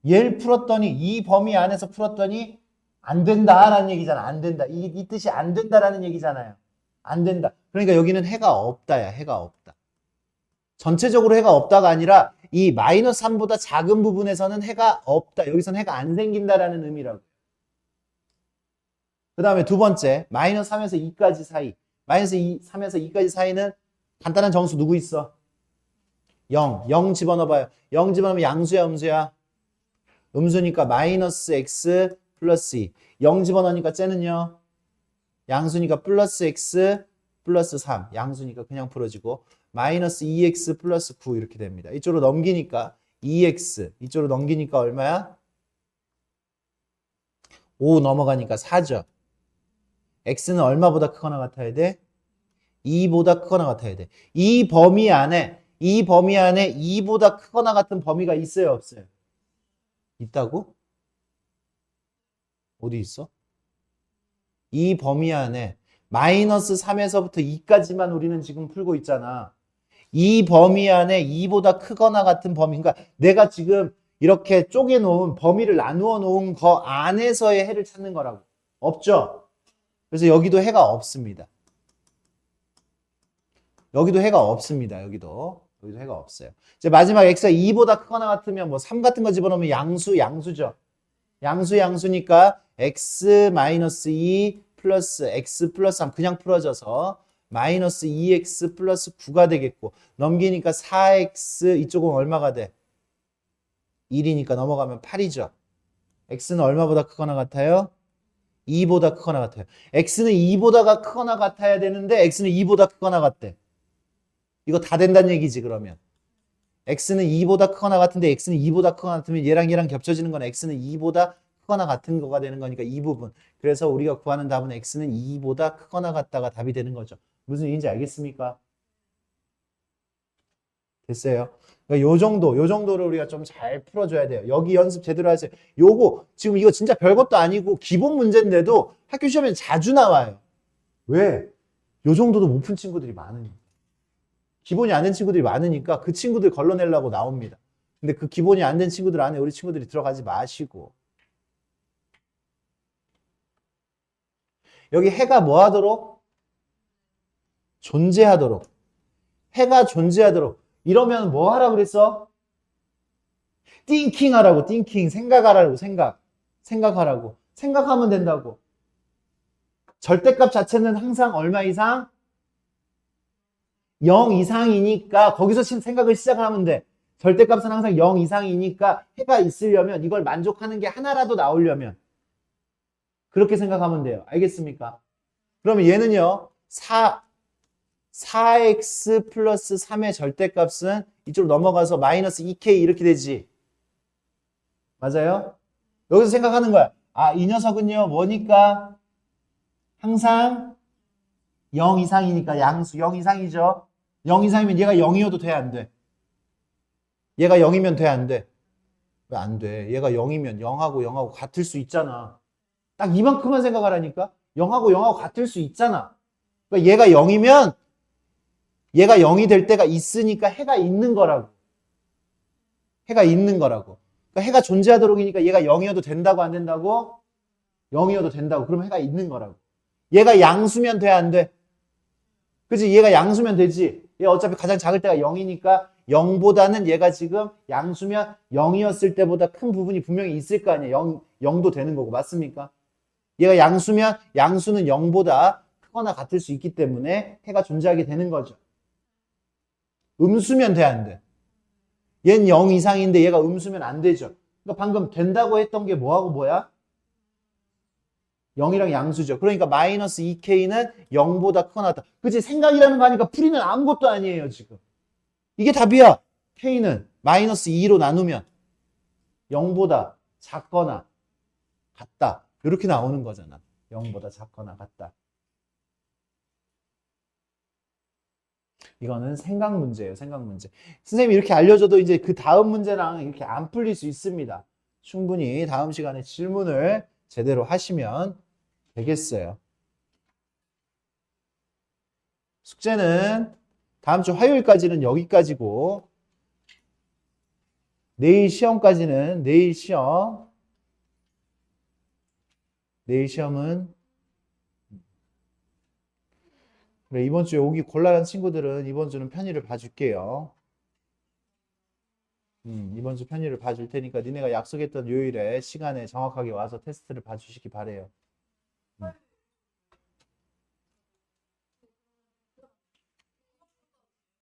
얘를 풀었더니 이 범위 안에서 풀었더니 안 된다라는 얘기잖아. 안 된다. 이 뜻이 안 된다라는 얘기잖아요. 안 된다. 그러니까 여기는 해가 없다야. 해가 없다. 전체적으로 해가 없다가 아니라 이 마이너스 3보다 작은 부분에서는 해가 없다. 여기서는 해가 안 생긴다라는 의미라고. 그 다음에 두 번째 마이너스 3에서 2까지 사이. 마이너스 3에서 2까지 사이는 간단한 정수 누구 있어? 0 집어넣어봐요. 0 집어넣으면 양수야 음수야? 음수니까 마이너스 x 플러스 2. 0 집어넣으니까 쟤는요? 양수니까 플러스 x 플러스 3. 양수니까 그냥 풀어지고 마이너스 2x 플러스 9 이렇게 됩니다. 이쪽으로 넘기니까 2x. 이쪽으로 넘기니까 얼마야? 5 넘어가니까 4죠. x는 얼마보다 크거나 같아야 돼? 2보다 크거나 같아야 돼. 이 범위 안에 이 범위 안에 2보다 크거나 같은 범위가 있어요, 없어요? 있다고? 어디 있어? 이 범위 안에 마이너스 3에서부터 2까지만 우리는 지금 풀고 있잖아. 이 범위 안에 2보다 크거나 같은 범위. 그러니까 내가 지금 이렇게 쪼개놓은 범위를 나누어 놓은 거 안에서의 해를 찾는 거라고. 없죠? 그래서 여기도 해가 없습니다. 여기도 해가 없습니다. 여기도 해가 없어요. 이제 마지막 x가 2보다 크거나 같으면 뭐 3 같은 거 집어넣으면 양수죠. 양수니까 x-2 플러스 x 플러스 3 그냥 풀어져서 마이너스 2x 플러스 9가 되겠고 넘기니까 4x 이쪽은 얼마가 돼? 1이니까 넘어가면 8이죠. x는 얼마보다 크거나 같아요? 2보다 크거나 같아요. x는 2보다 크거나 같아야 되는데 x는 2보다 크거나 같대. 이거 다 된다는 얘기지 그러면. x는 2보다 크거나 같은데 x는 2보다 크거나 같으면 얘랑 겹쳐지는 건 x는 2보다 크거나 같은 거가 되는 거니까 이 부분. 그래서 우리가 구하는 답은 x는 2보다 크거나 같다가 답이 되는 거죠. 무슨 얘기인지 알겠습니까? 됐어요. 그러니까 요 정도를 우리가 좀 잘 풀어줘야 돼요. 여기 연습 제대로 하세요. 요거 지금 이거 진짜 별것도 아니고 기본 문제인데도 학교 시험에 자주 나와요. 왜? 요 정도도 못 푼 친구들이 많으니까. 기본이 안 된 친구들이 많으니까 그 친구들 걸러내려고 나옵니다. 근데 그 기본이 안 된 친구들 안에 우리 친구들이 들어가지 마시고. 여기 해가 뭐 하도록? 존재하도록. 해가 존재하도록. 이러면 뭐 하라고 그랬어? 띵킹 하라고, 띵킹. 생각하라고, 생각하라고. 생각하면 된다고. 절대값 자체는 항상 얼마 이상? 0 이상이니까 거기서 생각을 시작하면 돼. 절대값은 항상 0 이상이니까 해가 있으려면 이걸 만족하는 게 하나라도 나오려면 그렇게 생각하면 돼요. 알겠습니까? 그러면 얘는요. 4x 플러스 3의 절대값은 이쪽으로 넘어가서 마이너스 2k 이렇게 되지. 맞아요? 여기서 생각하는 거야. 아, 이 녀석은요. 뭐니까? 항상 0 이상이니까 양수 0 이상이죠. 0 이상이면 얘가 0이어도 돼, 안 돼? 얘가 0이면 돼, 안 돼? 왜 안 돼? 얘가 0이면 0하고 같을 수 있잖아. 딱 이만큼만 생각하라니까? 0하고 같을 수 있잖아. 그러니까 얘가 0이면 얘가 0이 될 때가 있으니까 해가 있는 거라고. 해가 있는 거라고. 그러니까 해가 존재하도록이니까 얘가 0이어도 된다고 안 된다고? 0이어도 된다고. 그럼 해가 있는 거라고. 얘가 양수면 돼, 안 돼? 그치? 얘가 양수면 되지. 얘 어차피 가장 작을 때가 0이니까 0보다는 얘가 지금 양수면 0이었을 때보다 큰 부분이 분명히 있을 거 아니에요. 0도 되는 거고. 맞습니까? 얘가 양수면 양수는 0보다 크거나 같을 수 있기 때문에 해가 존재하게 되는 거죠. 음수면 돼, 안 돼? 얘는 0 이상인데 얘가 음수면 안 되죠. 그러니까 방금 된다고 했던 게 뭐하고 뭐야? 0이랑 양수죠. 그러니까 마이너스 2k는 0보다 크거나 같다. 그치? 생각이라는 거 하니까 풀이는 아무것도 아니에요, 지금. 이게 답이야. k는 마이너스 2로 나누면 0보다 작거나 같다. 이렇게 나오는 거잖아. 0보다 작거나 같다. 이거는 생각 문제예요. 생각 문제. 선생님이 이렇게 알려줘도 이제 그 다음 문제랑 이렇게 안 풀릴 수 있습니다. 충분히 다음 시간에 질문을 제대로 하시면 되겠어요. 숙제는 다음 주 화요일까지는 여기까지고 내일 시험까지는 내일 시험은 그래, 이번 주에 오기 곤란한 친구들은 이번 주는 편의를 봐줄게요. 이번 주 편의를 봐줄 테니까 니네가 약속했던 요일에 시간에 정확하게 와서 테스트를 봐주시기 바래요.